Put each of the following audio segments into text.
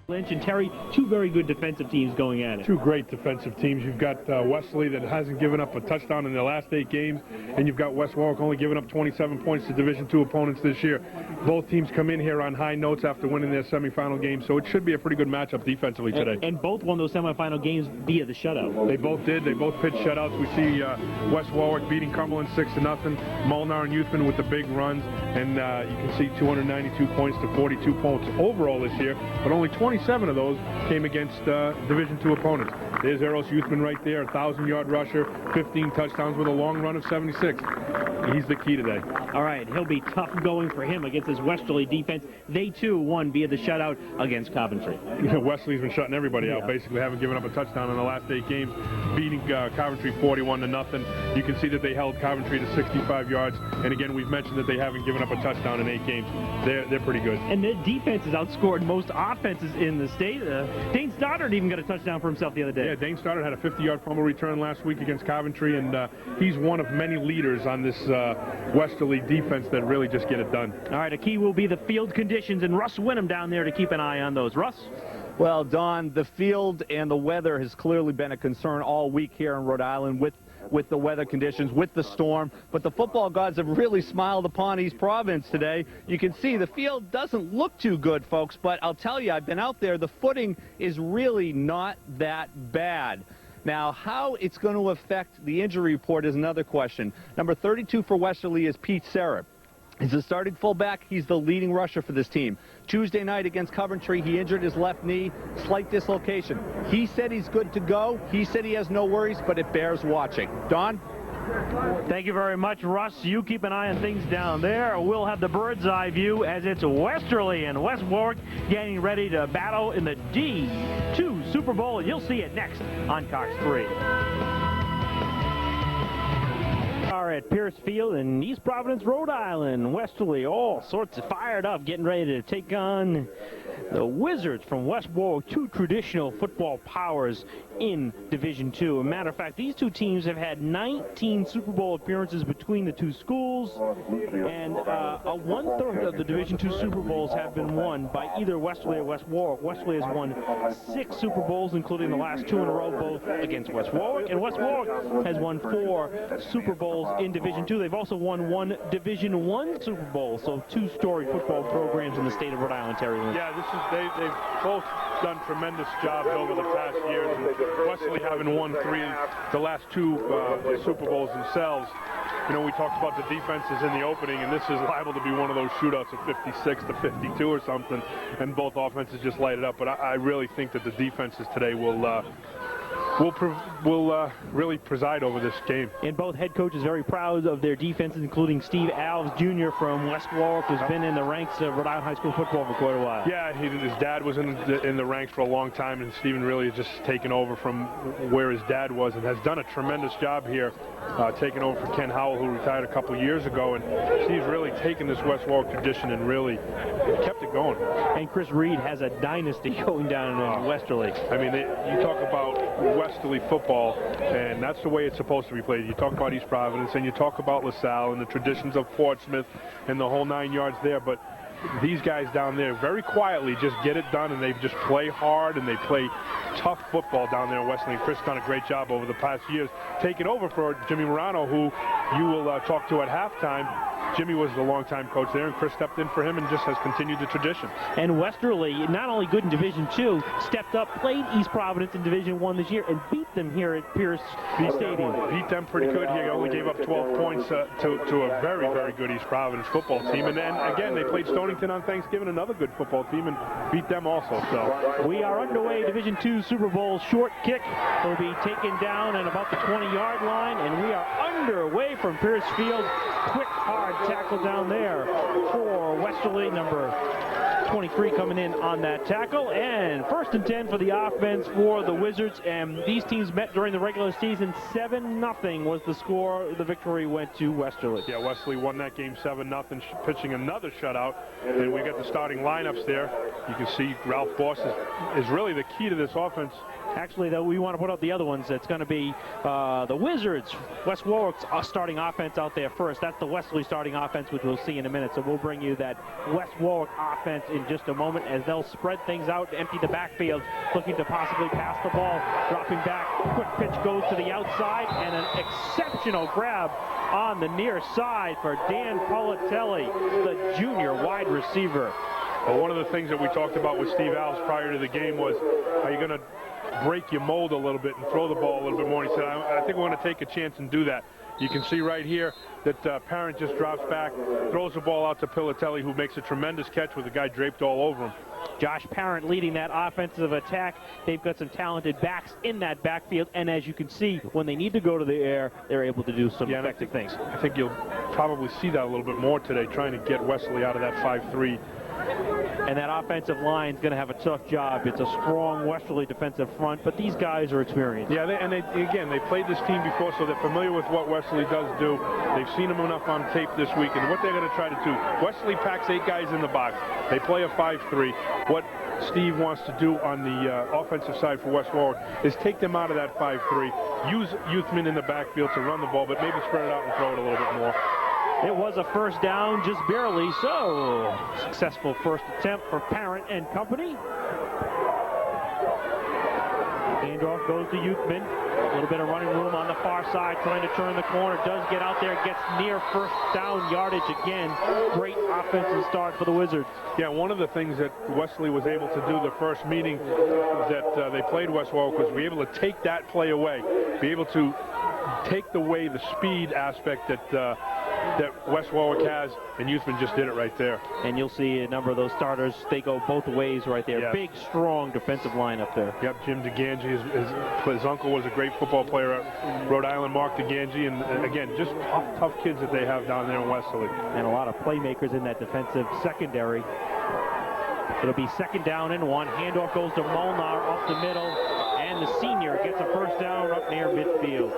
Lynch and Terry, two very good defensive teams going at it. Two great defensive teams. You've got Westerly that hasn't given up a touchdown in their last 8 games, and you've got West Warwick only giving up 27 points to Division II opponents this year. Both teams come in here on high notes after winning their semifinal game, so it should be a pretty good matchup defensively today. And both won those semifinal games via the shutout. They both did. They both pitched shutouts. We see West Warwick beating Cumberland 6-0, Molnar and Youthman with the big runs, and you can see 292 points to 42 points overall this year, but only 27 of those came against Division II opponents. There's Eros Youthman right there, a 1,000-yard rusher, 15 touchdowns with a long run of 76. He's the key today. All right, he'll be tough going for him against this Westerly defense. They, too, won via the shutout against Coventry. Westerly's been shutting everybody out, basically haven't given up a touchdown in the last 8 games, beating Coventry 41-0. You can see that they held Coventry to 65 yards, and again, we've mentioned that they haven't given up a touchdown in 8 games. They're pretty good. And their defense has outscored most offenses in the state. Dane Stoddard even got a touchdown for himself the other day. Yeah, Dane Stoddard had a 50-yard fumble return last week against Coventry, and he's one of many leaders on this Westerly defense that really just get it done. All right, a key will be the field conditions, and Russ Winham down there to keep an eye on those. Russ? Well, Don, the field and the weather has clearly been a concern all week here in Rhode Island with the weather conditions, with the storm, but the football gods have really smiled upon East Providence today. You can see the field doesn't look too good, folks, but I'll tell you, I've been out there, the footing is really not that bad. Now, how it's going to affect the injury report is another question. Number 32 for Westerly is Pete Serra. He's the starting fullback. He's the leading rusher for this team. Tuesday night against Coventry, he injured his left knee, slight dislocation. He said he's good to go. He said he has no worries, but it bears watching. Don? Thank you very much, Russ. You keep an eye on things down there. We'll have the bird's eye view as it's Westerly and West Warwick getting ready to battle in the D2 Super Bowl. You'll see it next on Cox 3. Are at Pierce Field in East Providence, Rhode Island. Westerly all sorts of fired up, getting ready to take on the Wizards from West Warwick, two traditional football powers in Division II. As a matter of fact, these two teams have had 19 Super Bowl appearances between the two schools, and one-third of the Division II Super Bowls have been won by either Westerly or West Warwick. Westerly has won 6 Super Bowls, including the last 2 in a row, both against West Warwick, and West Warwick has won 4 Super Bowls in Division II. They've also won 1 Division I Super Bowl, so 2 storied football programs in the state of Rhode Island, Terry. Yeah, they've both done tremendous jobs over the past years. Westerly having won 3 the last 2 Super Bowls themselves. You know, we talked about the defenses in the opening, and this is liable to be one of those shootouts of 56 to 52 or something, and both offenses just light it up. But I really think that the defenses today will really preside over this game. And both head coaches very proud of their defenses, including Steve Alves Jr. from West Warwick, who's been in the ranks of Rhode Island high school football for quite a while. Yeah, his dad was in the ranks for a long time, and Steven really has just taken over from where his dad was and has done a tremendous job here, taking over for Ken Howell, who retired a couple years ago. And Steve's really taken this West Warwick tradition and really kept it going. And Chris Reed has a dynasty going down in Westerly. I mean, you talk about Westerly football, and that's the way it's supposed to be played. You talk about East Providence, and you talk about LaSalle and the traditions of Portsmouth and the whole 9 yards there, but these guys down there very quietly just get it done, and they just play hard, and they play tough football down there in Westerly. Chris done a great job over the past years, taking over for Jimmy Morano, who you will talk to at halftime. Jimmy was the longtime coach there, and Chris stepped in for him and just has continued the tradition. And Westerly, not only good in Division II, stepped up, played East Providence in Division I this year, and beat them here at Pierce Stadium. Beat them pretty good. He only gave up 12 points to a very, very good East Providence football team. And then, again, they played Stonington on Thanksgiving, another good football team, and beat them also. So we are underway. Division II Super Bowl short kick will be taken down at about the 20-yard line, and we are underway from Pierce Field. Quick, hard tackle down there for Westerly, number 23 coming in on that tackle, and 1st and 10 for the offense for the Wizards. And these teams met during the regular season. 7-0 was the score. The victory went to Westerly. Yeah, Westerly won that game 7-0, pitching another shutout. And we got the starting lineups there. You can see Ralph Boss is really the key to this offense. Actually, though, we want to put up the other ones. It's going to be the Wizards, West Warwick's starting offense out there first. That's the Westerly starting offense, which we'll see in a minute. So we'll bring you that West Warwick offense in in just a moment as they'll spread things out, empty the backfield, looking to possibly pass the ball, dropping back. Quick pitch goes to the outside, and an exceptional grab on the near side for Dan Politelli, the junior wide receiver. Well, one of the things that we talked about with Steve Alves prior to the game was, are you going to break your mold a little bit and throw the ball a little bit more? And he said, I think we're going to take a chance and do that. You can see right here that Parent just drops back, throws the ball out to Politelli, who makes a tremendous catch with the guy draped all over him. Josh Parent leading that offensive attack. They've got some talented backs in that backfield, and as you can see, when they need to go to the air, they're able to do some effective things. I think you'll probably see that a little bit more today, trying to get Westerly out of that 5-3. And that offensive line is going to have a tough job. It's a strong Westerly defensive front, but these guys are experienced. Yeah, they played this team before, so they're familiar with what Westerly does do. They've seen them enough on tape this week, and what they're going to try to do. Westerly packs 8 guys in the box. They play a 5-3. What Steve wants to do on the offensive side for West Warwick is take them out of that 5-3, use Youthman in the backfield to run the ball, but maybe spread it out and throw it a little bit more. It was a first down, just barely so. Successful first attempt for Parent and company. Handoff goes to Youthman. A little bit of running room on the far side, trying to turn the corner. Does get out there, gets near first down yardage again. Great offensive start for the Wizards. Yeah, one of the things that Westerly was able to do the first meeting that they played West Warwick was be able to take that play away, be able to take away the speed aspect that West Warwick has, and Youthman just did it right there. And you'll see a number of those starters, they go both ways right there. Yes. Big, strong defensive line up there. Yep, Jim DeGangi, his uncle was a great football player at Rhode Island, Mark DeGangi, and again, just tough kids that they have down there in Westerly. And a lot of playmakers in that defensive secondary. It'll be second down and 1. Handoff goes to Molnar up the middle, and the senior gets a first down up near midfield.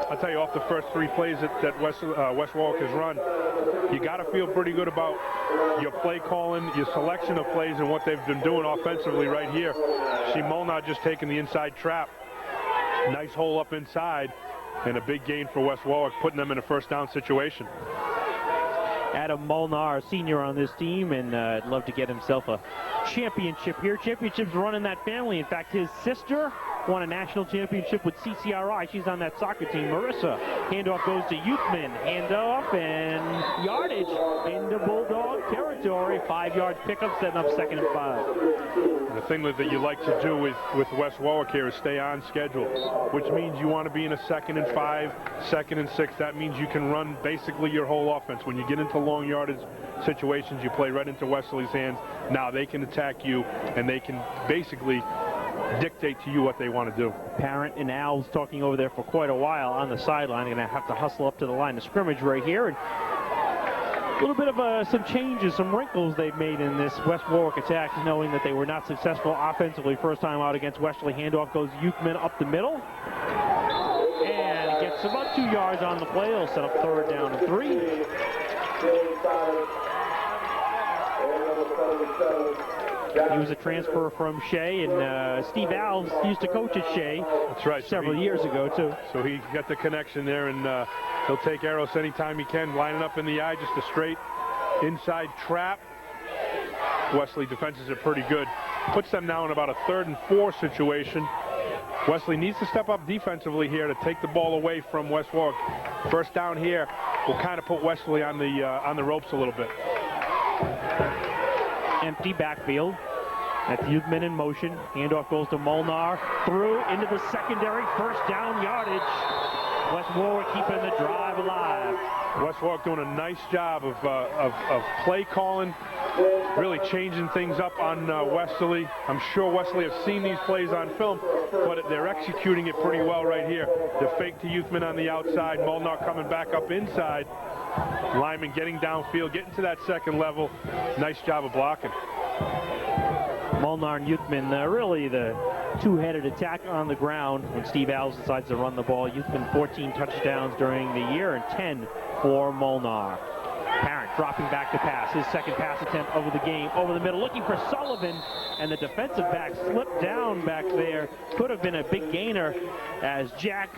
I'll tell you, off the first 3 plays that West Warwick has run, you got to feel pretty good about your play calling, your selection of plays, and what they've been doing offensively right here. See Molnar just taking the inside trap. Nice hole up inside, and a big gain for West Warwick, putting them in a first down situation. Adam Molnar, senior on this team, and I'd love to get himself a championship here. Championships run in that family. In fact, his sister won a national championship with CCRI. She's on that soccer team. Marissa. Handoff goes to Youthman. Handoff and yardage into Bulldog territory. 5-yard pickup, setting up 2nd and 5. The thing that you like to do with West Warwick here is stay on schedule, which means you want to be in a 2nd and 5, 2nd and 6. That means you can run basically your whole offense. When you get into long yardage situations, you play right into Westerly's hands. Now they can attack you, and they can basically dictate to you what they want to do. Parent and Al's talking over there for quite a while on the sideline. They're going to have to hustle up to the line of scrimmage right here. And a little bit of some changes, some wrinkles they've made in this West Warwick attack, knowing that they were not successful offensively first time out against Westerly. Handoff goes Youthman up the middle. And gets about 2 yards on the play. He'll set up 3rd down and 3. He was a transfer from Shea, and Steve Alves used to coach at Shea. That's right. Several years ago, too. So he got the connection there, and he'll take arrows anytime he can, lining up in the eye, just a straight inside trap. Westerly defenses are pretty good. Puts them now in about a 3rd and 4 situation. Westerly needs to step up defensively here to take the ball away from West Warwick. First down here will kind of put Westerly on the ropes a little bit. Empty backfield. That's Youthman in motion. Handoff goes to Molnar. Through into the secondary. First down yardage. West Warwick keeping the drive alive. West Warwick doing a nice job of play calling, really changing things up on Westerly. I'm sure Westerly have seen these plays on film, but they're executing it pretty well right here. The fake to Youthman on the outside. Molnar coming back up inside. Lyman getting downfield, getting to that 2nd level. Nice job of blocking. Molnar and Youthman, really the two-headed attack on the ground when Steve Alves decides to run the ball. Youthman 14 touchdowns during the year and 10 for Molnar. Parent dropping back to pass. His 2nd pass attempt over the game, over the middle, looking for Sullivan, and the defensive back slipped down back there. Could have been a big gainer as Jack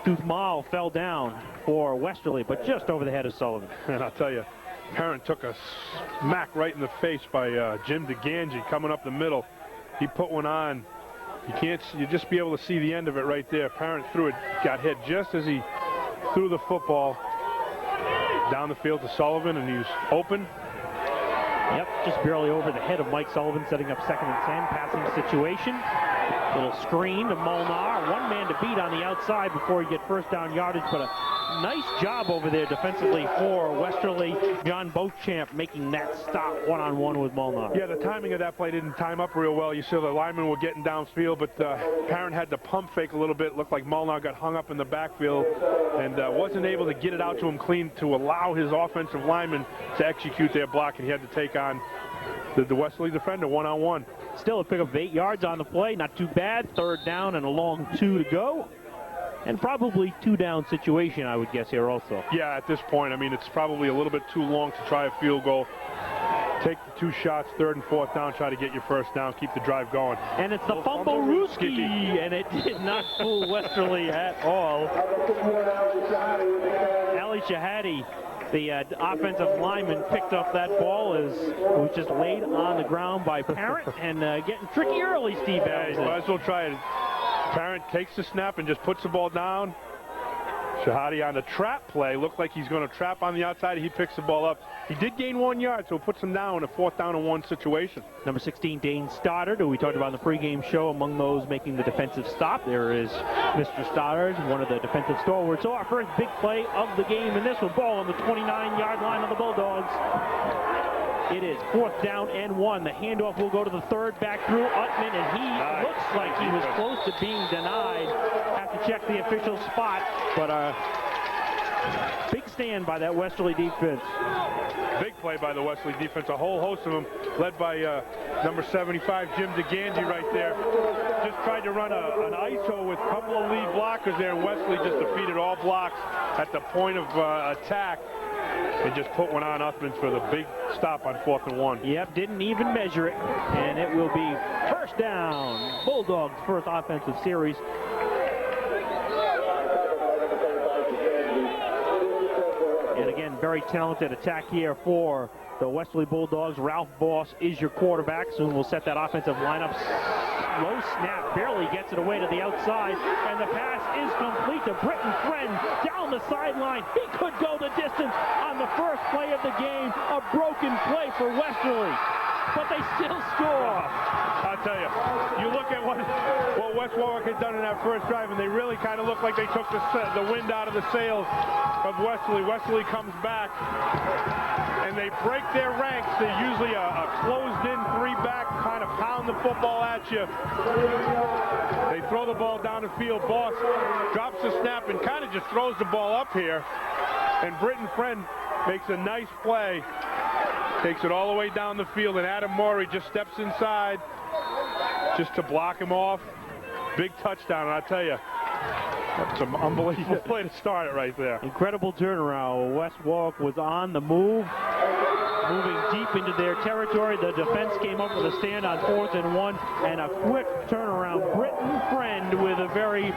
Duthmal fell down for Westerly, but just over the head of Sullivan. And I'll tell you, Parent took a smack right in the face by Jim DeGangi coming up the middle. He put one on. You just be able to see the end of it right there. Parent threw it, got hit just as he threw the football down the field to Sullivan, and he was open. Yep, just barely over the head of Mike Sullivan, setting up 2nd and 10, passing situation. Little screen to Molnar, one man to beat on the outside before he get first down yardage, but a nice job over there defensively for Westerly. John Beauchamp making that stop one-on-one with Molnar. Yeah, the timing of that play didn't time up real well. You saw the linemen were getting downfield, but Parent had to pump fake a little bit. Looked like Molnar got hung up in the backfield and wasn't able to get it out to him clean to allow his offensive linemen to execute their block, and he had to take on the Westerly defender one-on-one. Still a pickup of 8 yards on the play, not too bad. 3rd down and a long 2 to go. And probably 2-down situation, I would guess, here also. Yeah, at this point, I mean, it's probably a little bit too long to try a field goal. Take the 2 shots, 3rd and 4th down, try to get your first down, keep the drive going. And it's the Fumble-Rooski, and it did not fool Westerly at all. Ali Shahadi, the offensive lineman, picked up that ball as it was just laid on the ground by Parent, and getting tricky early, Steve Adams. Might as well try it. Parent takes the snap and just puts the ball down. Shahadi on the trap play. Looked like he's going to trap on the outside. He picks the ball up. He did gain 1 yard, so it puts him down in a 4th down and 1 situation. Number 16, Dane Stoddard, who we talked about in the pregame show. Among those making the defensive stop, there is Mr. Stoddard, one of the defensive stalwarts. So our first big play of the game in this one. Ball on the 29-yard line of the Bulldogs. It is 4th down and 1. The handoff will go to the 3rd, back through Utman, and he looks like he was close to being denied. Have to check the official spot, but a big stand by that Westerly defense. Big play by the Westerly defense, a whole host of them, led by number 75, Jim DeGangi right there. Just tried to run an ISO with a couple of lead blockers there, and Westerly just defeated all blocks at the point of attack. And just put one on Uthman for the big stop on 4th and 1. Yep, didn't even measure it. And it will be first down. Bulldogs' first offensive series. And again, very talented attack here for the Westerly Bulldogs. Ralph Boss is your quarterback. Soon we'll set that offensive lineup. Low snap, barely gets it away to the outside, and the pass is complete to Britton Friend down the sideline. He could go the distance on the first play of the game. A broken play for Westerly, but they still score. I'll tell you, you look at what West Warwick had done in that first drive, and they really kind of look like they took the wind out of the sails of Westerly. Westerly comes back, and they break their ranks. They're usually a closed-in 3-back, kind of pound the football at you. They throw the ball down the field. Boss drops the snap and kind of just throws the ball up here. And Britton Friend makes a nice play. Takes it all the way down the field, and Adam Morey just steps inside just to block him off. Big touchdown, and I tell you, that's an unbelievable play to start it right there. Incredible turnaround. West Warwick was on the move, moving deep into their territory. The defense came up with a stand on 4th and 1, and a quick turnaround. Britton Friend with a very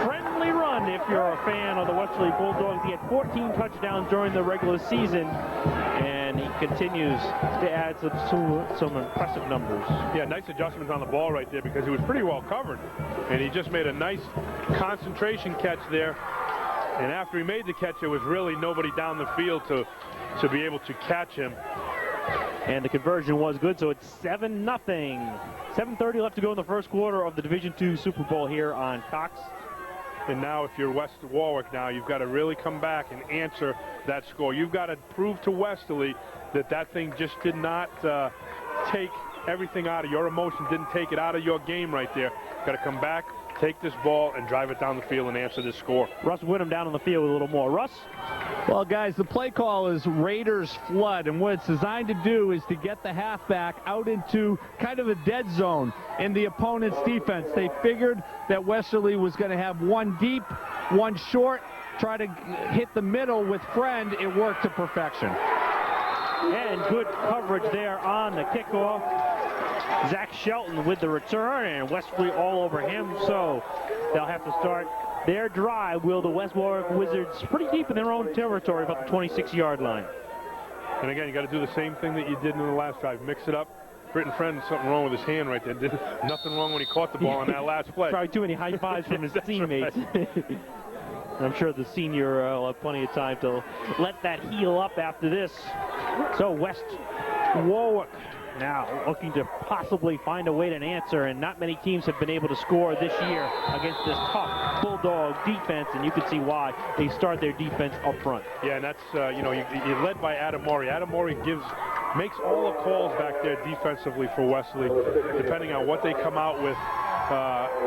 friendly run, if you're a fan of the Westerly Bulldogs. He had 14 touchdowns during the regular season, and he continues to add some impressive numbers. Yeah, nice adjustments on the ball right there because he was pretty well covered, and he just made a nice concentration catch there. And after he made the catch, there was really nobody down the field to be able to catch him. And the conversion was good, so it's 7-0. 7:30 left to go in the first quarter of the Division II Super Bowl here on Cox. And now if you're West Warwick now, you've got to really come back and answer that score. You've got to prove to Westerly that thing just did not take everything out of your emotion, didn't take it out of your game right there. Got to come back, take this ball, and drive it down the field and answer this score. Russ Whittam down on the field a little more. Russ? Well, guys, the play call is Raiders flood, and what it's designed to do is to get the halfback out into kind of a dead zone in the opponent's defense. They figured that Westerly was going to have one deep, one short, try to hit the middle with Friend. It worked to perfection. And good coverage there on the kickoff. Zach Shelton with the return, and Westerly all over him, so they'll have to start their drive. Will the West Warwick Wizards pretty deep in their own territory, about the 26-yard line. And again, you got to do the same thing that you did in the last drive. Mix it up. Britton Friend, something wrong with his hand right there. Nothing wrong when he caught the ball on that last play. Probably too many high fives from his teammates. I'm sure the senior will have plenty of time to let that heal up after this. So West Warwick now looking to possibly find a way to answer, and not many teams have been able to score this year against this tough Bulldog defense, and you can see why they start their defense up front. Yeah, and that's, you're led by Adam Maury. Adam Maury makes all the calls back there defensively for Westerly, depending on what they come out with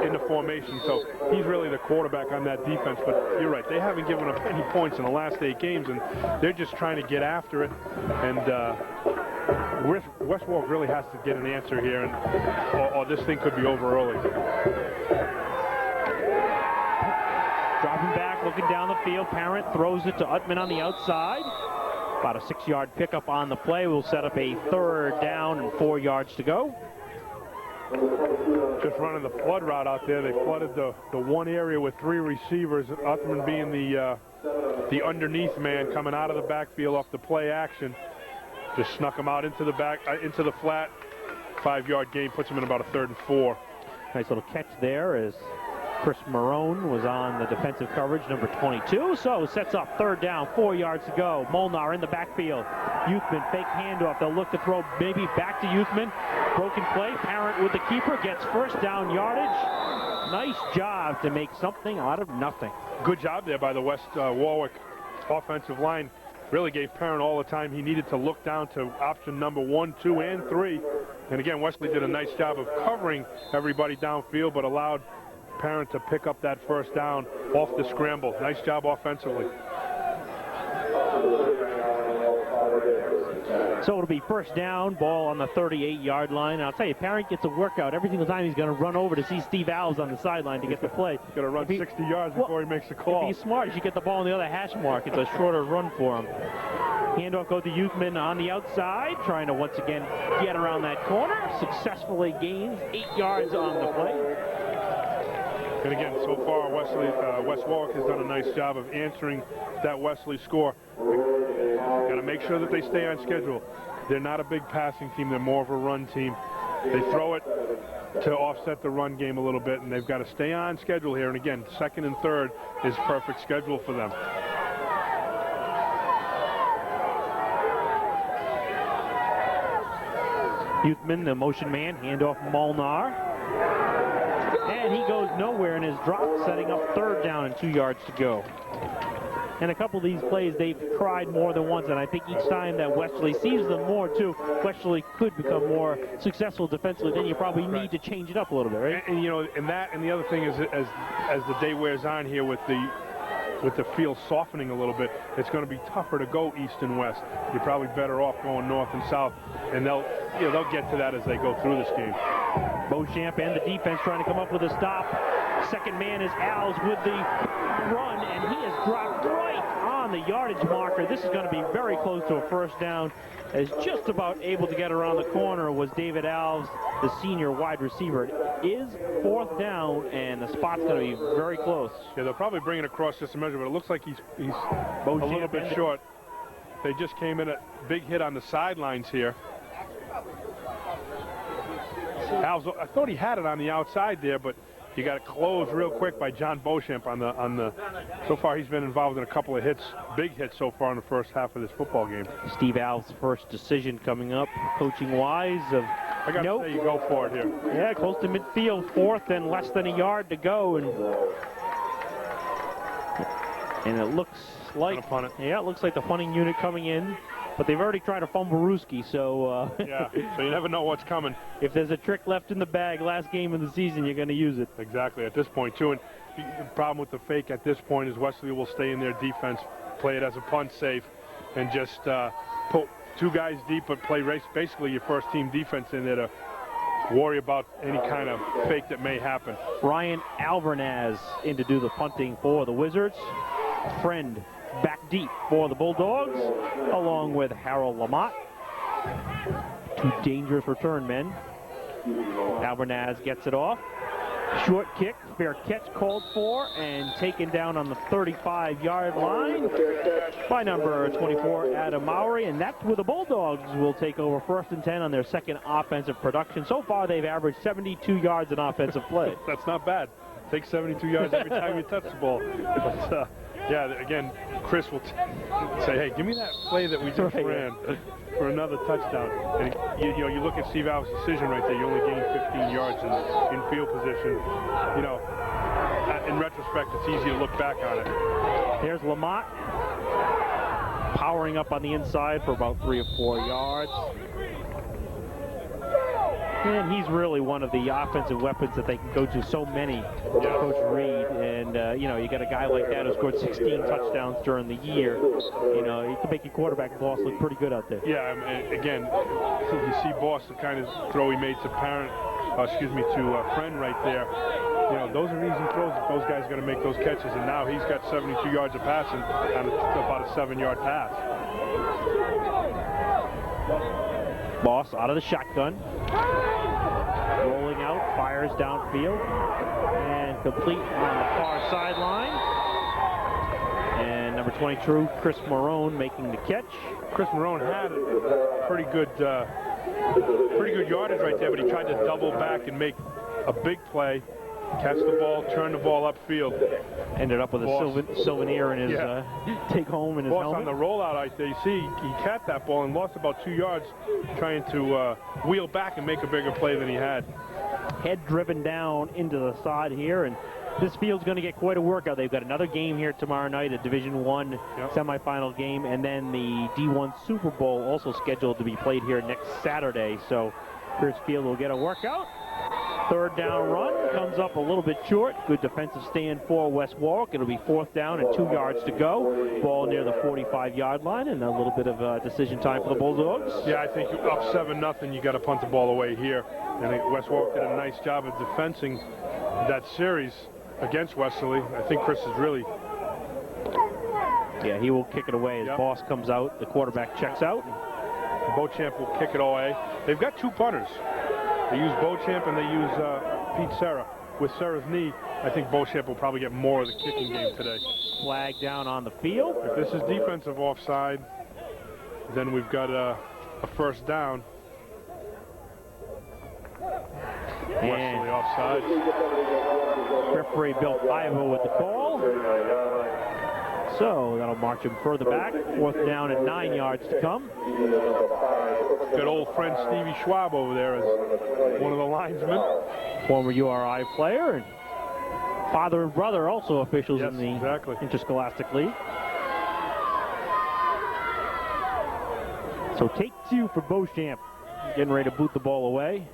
in the formation. So he's really the quarterback on that defense, but you're right, they haven't given up any points in the last 8 games, and they're just trying to get after it. And West Warwick really has to get an answer here, or this thing could be over early. Dropping back, looking down the field. Parent throws it to Utman on the outside. About a 6-yard pickup on the play. We'll set up a 3rd down and 4 yards to go. Just running the flood route out there. They flooded the one area with 3 receivers. Utman being the underneath man coming out of the backfield off the play action. Just snuck him out into the flat. 5-yard gain puts him in about a 3rd and 4. Nice little catch there as Chris Marone was on the defensive coverage, number 22. So sets up 3rd down, 4 yards to go. Molnar in the backfield. Youthman fake handoff. They'll look to throw maybe back to Youthman. Broken play. Parent with the keeper gets 1st down yardage. Nice job to make something out of nothing. Good job there by the West Warwick offensive line. Really gave Parent all the time he needed to look down to option number 1, 2, and 3. And again, Wesley did a nice job of covering everybody downfield, but allowed Parent to pick up that 1st down off the scramble. Nice job offensively. So it'll be 1st down, ball on the 38-yard line. And I'll tell you, Parent gets a workout every single time he's going to run over to see Steve Alves on the sideline to get the play. He's going to run 60 yards before he makes the call. If he's smart, he should get the ball on the other hash mark. It's a shorter run for him. Handoff goes to Youthman on the outside, trying to once again get around that corner. Successfully gains 8 yards on the play. And again, so far, West Warwick has done a nice job of answering that Westerly score. Got to make sure that they stay on schedule. They're not a big passing team. They're more of a run team. They throw it to offset the run game a little bit, and they've got to stay on schedule here. And again, 2nd and 3rd is perfect schedule for them. Youthman, the motion man, handoff Molnar. And he goes nowhere in his drop, setting up 3rd down and 2 yards to go. And a couple of these plays, they've tried more than once, and I think each time that Westerly sees them more, too, Westerly could become more successful defensively. Then you probably need to change it up a little bit, right? And you know, and the other thing is, as the day wears on here with the field softening a little bit, it's going to be tougher to go east and west. You're probably better off going north and south, and they'll get to that as they go through this game. Beauchamp and the defense trying to come up with a stop. 2nd man is Alves with the run, and he has dropped right on the yardage marker. This is going to be very close to a 1st down, as just about able to get around the corner was David Alves, the senior wide receiver. It is 4th down, and the spot's going to be very close. Yeah, they'll probably bring it across just a measure, but it looks like he's a little bit short. They just came in a big hit on the sidelines here. Alves, I thought he had it on the outside there, but he got it closed real quick by John Beauchamp on the. So far, he's been involved in a couple of hits, big hits so far in the 1st half of this football game. Steve Alves' first decision coming up, coaching-wise. I got to say, you go for it here. Yeah, close to midfield, 4th and less than a yard to go, and it looks like it looks like the punting unit coming in. But they've already tried to fumble Ruski, so... yeah, so you never know what's coming. If there's a trick left in the bag last game of the season, you're going to use it. Exactly, at this point, too. And the problem with the fake at this point is Westerly will stay in their defense, play it as a punt safe, and just put 2 guys deep, but play basically your 1st-team defense in there to worry about any kind of fake that may happen. Ryan Alvarez in to do the punting for the Wizards. Friend back deep for the Bulldogs, along with Harold Lamont. 2 dangerous return men. Alvarez gets it off. Short kick, fair catch called for, and taken down on the 35-yard line by number 24, Adam Mowry, and that's where the Bulldogs will take over 1st and 10 on their second offensive production. So far, they've averaged 72 yards in offensive play. That's not bad. Take 72 yards every time you touch the ball. But, yeah, again, Chris will say, hey, give me that play that we just ran for another touchdown. And, you look at Steve Alves' decision right there. You only gained 15 yards in field position. You know, in retrospect, it's easy to look back on it. Here's Lamont powering up on the inside for about 3 or 4 yards. And he's really one of the offensive weapons that they can go to. So many, Coach Reed. And, you got a guy like that who scored 16 touchdowns during the year. You know, he can make your quarterback boss look pretty good out there. Yeah, again, you see Boss, the kind of throw he made to friend right there. You know, those are easy throws if those guys are going to make those catches. And now he's got 72 yards of passing on about a 7-yard pass. Boss out of the shotgun. Rolling out, fires downfield, and complete on the far sideline. And number 22, Chris Marone making the catch. Chris Marone had pretty good yardage right there, but he tried to double back and make a big play, catch the ball, turn the ball upfield. Ended up with a souvenir in his take home in his helmet. On the rollout out there, you see he capped that ball and lost about 2 yards trying to wheel back and make a bigger play than he had. Head driven down into the side here, and this field's going to get quite a workout. They've got another game here tomorrow night, a Division I semifinal game, and then the D1 Super Bowl also scheduled to be played here next Saturday. So Pierce Field will get a workout. 3rd down run comes up a little bit short. Good defensive stand for West Warwick. It'll be 4th down and 2 yards to go. Ball near the 45-yard line, and a little bit of decision time for the Bulldogs. Yeah, I think up 7-0, you got to punt the ball away here. And West Warwick did a nice job of defending that series against Westerly. I think Chris is really... Yeah, he will kick it away as Boss comes out. The quarterback checks out. Beauchamp will kick it away. They've got 2 punters. They use Beauchamp and they use Pete Serra. With Serra's knee, I think Beauchamp will probably get more of the kicking game today. Flag down on the field. If this is defensive offside, then we've got a 1st down. Westerly offside. Referee Bill Ivo with the call. So that'll march him further back. 4th down and 9 yards to come. Good old friend Stevie Schwab over there as one of the linesmen. Former URI player and father and brother also officials in the Interscholastic League. So take 2 for Beauchamp. Getting ready to boot the ball away.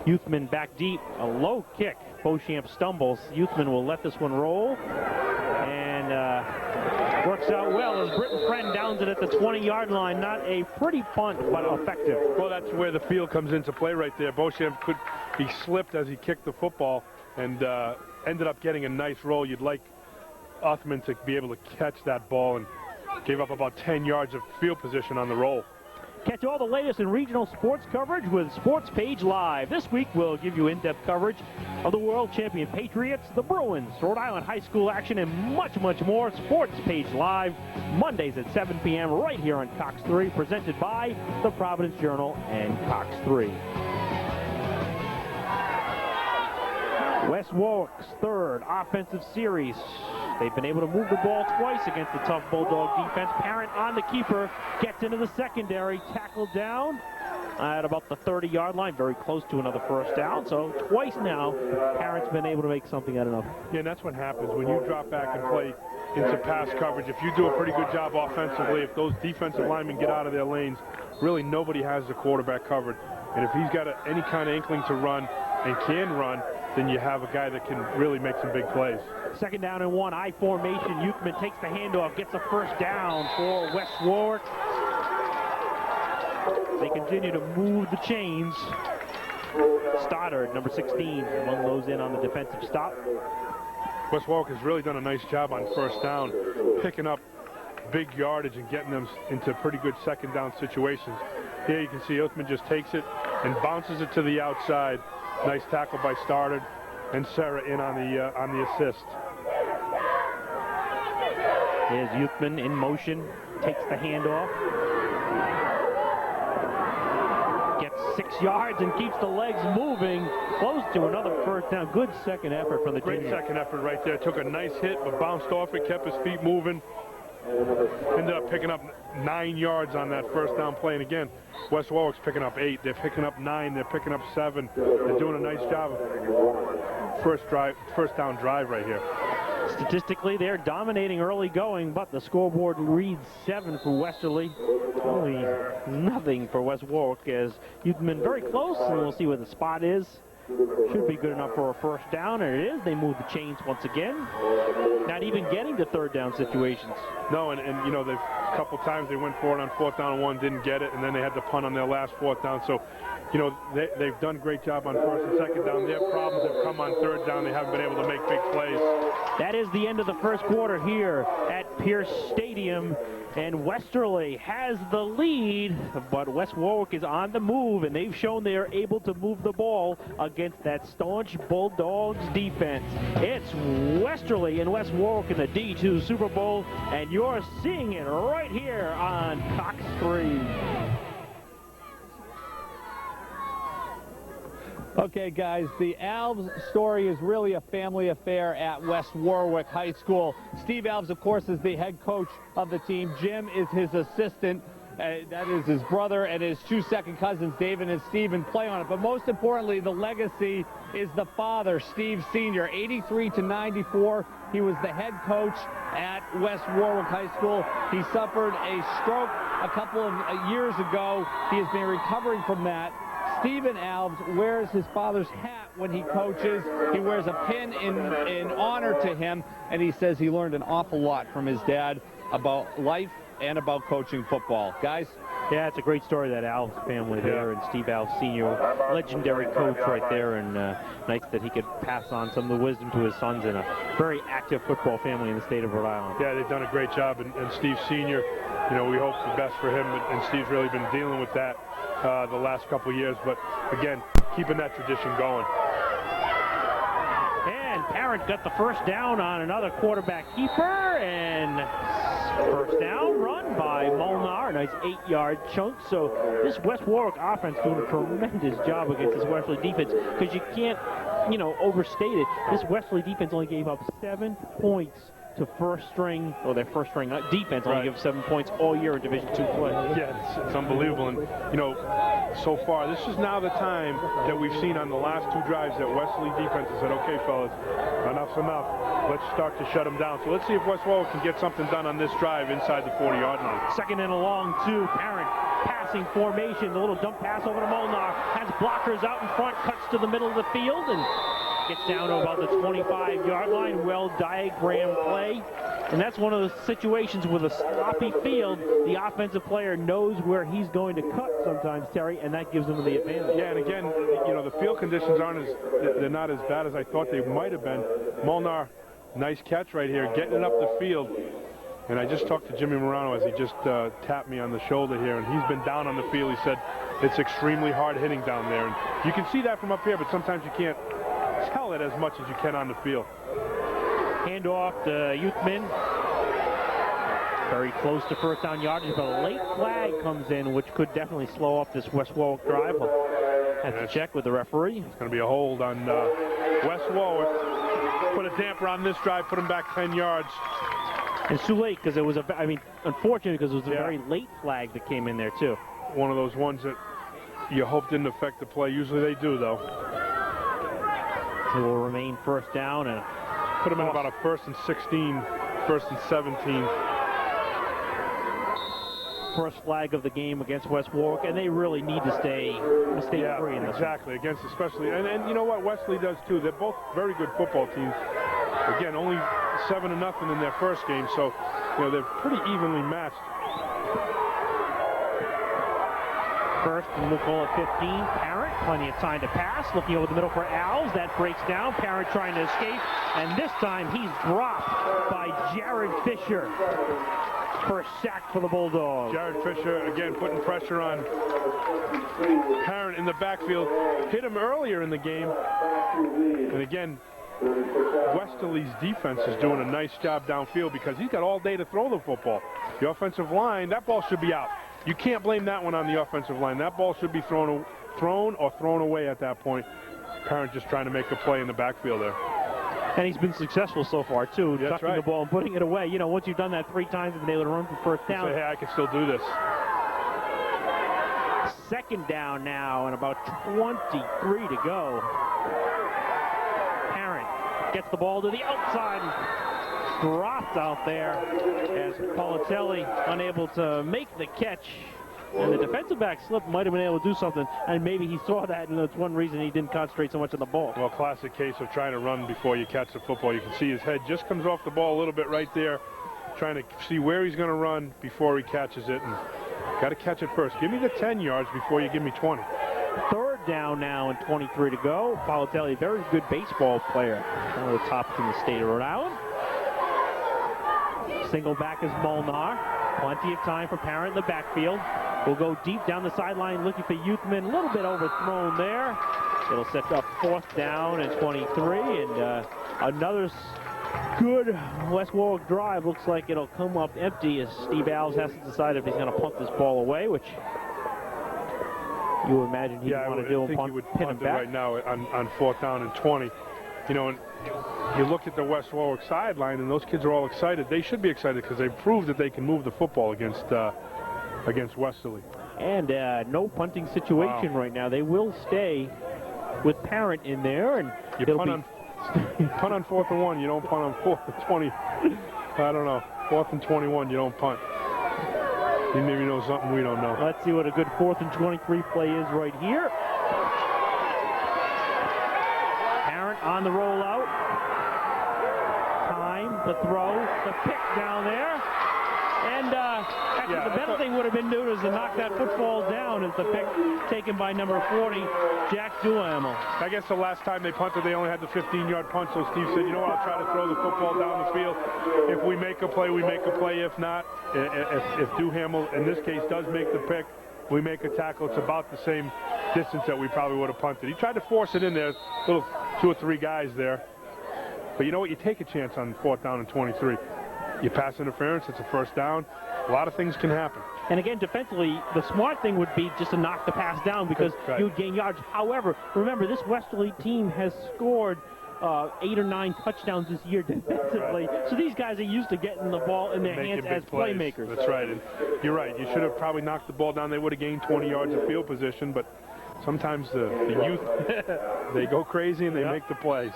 Youthman back deep. A low kick. Beauchamp stumbles. Youthman will let this one roll. And works out well as Britton Friend downs it at the 20-yard line. Not a pretty punt, but effective. Well, that's where the field comes into play right there. Beauchamp he slipped as he kicked the football and ended up getting a nice roll. You'd like Uthman to be able to catch that ball, and gave up about 10 yards of field position on the roll. Catch all the latest in regional sports coverage with Sports Page Live. This week we'll give you in-depth coverage of the world champion Patriots, the Bruins, Rhode Island High School action, and much, much more. Sports Page Live, Mondays at 7 p.m. right here on Cox 3, presented by the Providence Journal and Cox 3. West Warwick's 3rd offensive series. They've been able to move the ball twice against the tough Bulldog defense. Parent on the keeper, gets into the secondary, tackled down at about the 30-yard line, very close to another 1st down. So twice now, Parent's been able to make something out of nothing. Yeah, and that's what happens when you drop back and play into pass coverage. If you do a pretty good job offensively, if those defensive linemen get out of their lanes, really nobody has the quarterback covered. And if he's got any kind of inkling to run and can run, then you have a guy that can really make some big plays. 2nd down and 1, I formation. Youthman takes the handoff, gets a 1st down for West Warwick. They continue to move the chains. Stoddard, number 16, among those in on the defensive stop. West Warwick has really done a nice job on 1st down, picking up big yardage and getting them into pretty good 2nd down situations. Here you can see Uthman just takes it and bounces it to the outside. Nice tackle by Stoddard. and Serra in on the assist. Here's Youthman in motion, takes the handoff. Gets 6 yards and keeps the legs moving. Close to another first down. Good second effort from the Great junior. second effort right there. Took a nice hit, but bounced off it, kept his feet moving. Ended up picking up 9 yards on that first down play. And again, West Warwick's picking up 8. They're picking up 9. They're picking up 7. They're doing a nice job of first down drive right here. Statistically, they're dominating early going, but the scoreboard reads 7 for Westerly. Only nothing for West Warwick, as Youthman very close, and we'll see where the spot is. Should be good enough for a first down, and it is. They move the chains once again. Not even getting to third down situations. No, and you know, a couple times they went for it on 4th down and 1, didn't get it, and then they had to punt on their last 4th down. So, you know, they've done a great job on 1st and 2nd down. Their problems have come on 3rd down. They haven't been able to make big plays. That is the end of the first quarter here at Pierce Stadium. And Westerly has the lead, but West Warwick is on the move, and they've shown they are able to move the ball against that staunch Bulldogs defense. It's Westerly and West Warwick in the D2 Super Bowl, and you're seeing it right here on Cox 3. Okay, guys, the Alves story is really a family affair at West Warwick High School. Steve Alves, of course, is the head coach of the team. Jim is his assistant. That is his brother, and his 2 second cousins, David and Steven, play on it. But most importantly, the legacy is the father, Steve Sr., 83 to 94. He was the head coach at West Warwick High School. He suffered a stroke a couple of years ago. He has been recovering from that. Stephen Alves wears his father's hat when he coaches. He wears a pin in honor to him, and he says he learned an awful lot from his dad about life and about coaching football. Guys? Yeah, it's a great story, that Alves family there, and Steve Alves Sr., legendary coach right there, and nice that he could pass on some of the wisdom to his sons in a very active football family in the state of Rhode Island. Yeah, they've done a great job, and Steve Sr., you know, we hope the best for him, and Steve's really been dealing with that the last couple of years, but again, keeping that tradition going. And Parent got the first down on another quarterback keeper, and first down run by Molnar, a nice 8-yard chunk. So this West Warwick offense doing a tremendous job against this Westerly defense, because you can't, you know, overstate it. This Westerly defense only gave up 7 points to first string, or their first string defense only gives 7 points all year in Division II play. Yeah, it's unbelievable. And, you know, so far, this is now the time that we've seen on the last 2 drives that Westerly defense has said, okay, fellas, enough's enough. Let's start to shut them down. So let's see if West Warwick can get something done on this drive inside the 40-yard line. Second and a long 2. Parent passing formation. The little dump pass over to Molnar. Has blockers out in front. Cuts to the middle of the field and gets down to about the 25-yard line. Well diagrammed play. And that's one of those situations with a sloppy field. The offensive player knows where he's going to cut sometimes, Terry, and that gives them the advantage. Yeah, and again, you know, the field conditions they're not as bad as I thought they might have been. Molnar, nice catch right here, getting it up the field. And I just talked to Jimmy Morano as he just tapped me on the shoulder here, and he's been down on the field. He said it's extremely hard hitting down there. And you can see that from up here, but sometimes you can't tell it as much as you can on the field. Handoff to Youthman. Very close to first down yardage, but a late flag comes in, which could definitely slow up this West Warwick drive. We'll have to check with the referee. It's going to be a hold on West Warwick. Put a damper on this drive, put him back 10 yards. It's too late, because it was unfortunate, because it was a very late flag that came in there too. One of those ones that you hope didn't affect the play. Usually they do, though. It will remain first down, and put him in about a 1st and 16, 1st and 17. First flag of the game against West Warwick, and they really need to stay free in this. Exactly, against especially, and you know what Westerly does too. They're both very good football teams. Again, only 7-0 in their first game, so you know they're pretty evenly matched. First, and we'll call it 15. Parent, plenty of time to pass. Looking over the middle for Alves. That breaks down. Parent trying to escape, and this time he's dropped by Jared Fisher. First sack for the Bulldogs. Jared Fisher, again, putting pressure on Parent in the backfield hit him earlier in the game. And again, Westerly's defense is doing a nice job downfield because he's got all day to throw the football. The offensive line, that ball should be out. You can't blame that one on the offensive line. That ball should be thrown or thrown away at that point. Parent just trying to make a play in the backfield there. And he's been successful so far, too, That's tucking right. the ball and putting it away. You know, once you've done that 3 times and been able to run for first down. You say, hey, I can still do this. Second down now and about 23 to go. Parent gets the ball to the outside and dropped out there as Politelli unable to make the catch. And the defensive back slip might have been able to do something, and maybe he saw that, and that's one reason he didn't concentrate so much on the ball. Well, classic case of trying to run before you catch the football. You can see his head just comes off the ball a little bit right there, trying to see where he's going to run before he catches it, and got to catch it first. Give me the 10 yards before you give me 20. Third down now and 23 to go. Politelli, very good baseball player, one of the tops in the state of Rhode Island. Single back is Molnar. Plenty of time for Parent in the backfield. Will go deep down the sideline looking for Youthman. A little bit overthrown there. It'll set up 4th down and 23. And another good West Warwick drive. Looks like it'll come up empty as Steve Alves has to decide if he's going to punt this ball away, which you would imagine he'd want to do. I think he would punt it right now on 4th down and 20. You know, and you look at the West Warwick sideline, and those kids are all excited. They should be excited because they proved that they can move the football against Westerly. And no punting situation right now. They will stay with Parent in there, and you punt on 4th and 1. You don't punt on 4th and 20. I don't know. 4th and 21. You don't punt. He maybe knows something we don't know. Let's see what a good 4th and 23 play is right here. Parent on the rollout. Time, the throw, the pick down there. And actually, the better thing would have been to knock that football down as the pick taken by number 40, Jack Duhamel. I guess the last time they punted, they only had the 15-yard punt, so Steve said, you know what, I'll try to throw the football down the field. If we make a play, we make a play. If not, if Duhamel, in this case, does make the pick, we make a tackle. It's about the same distance that we probably would have punted. He tried to force it in there, little 2 or 3 guys there. But you know what, you take a chance on 4th down and 23. You pass interference, it's a 1st down. A lot of things can happen. And again, defensively, the smart thing would be just to knock the pass down because you would gain yards. However, remember, this Westerly team has scored 8 or 9 touchdowns this year defensively. So these guys are used to getting the ball in their hands as playmakers. That's right. And you're right. You should have probably knocked the ball down. They would have gained 20 yards of field position. But sometimes the youth, they go crazy and they make the plays.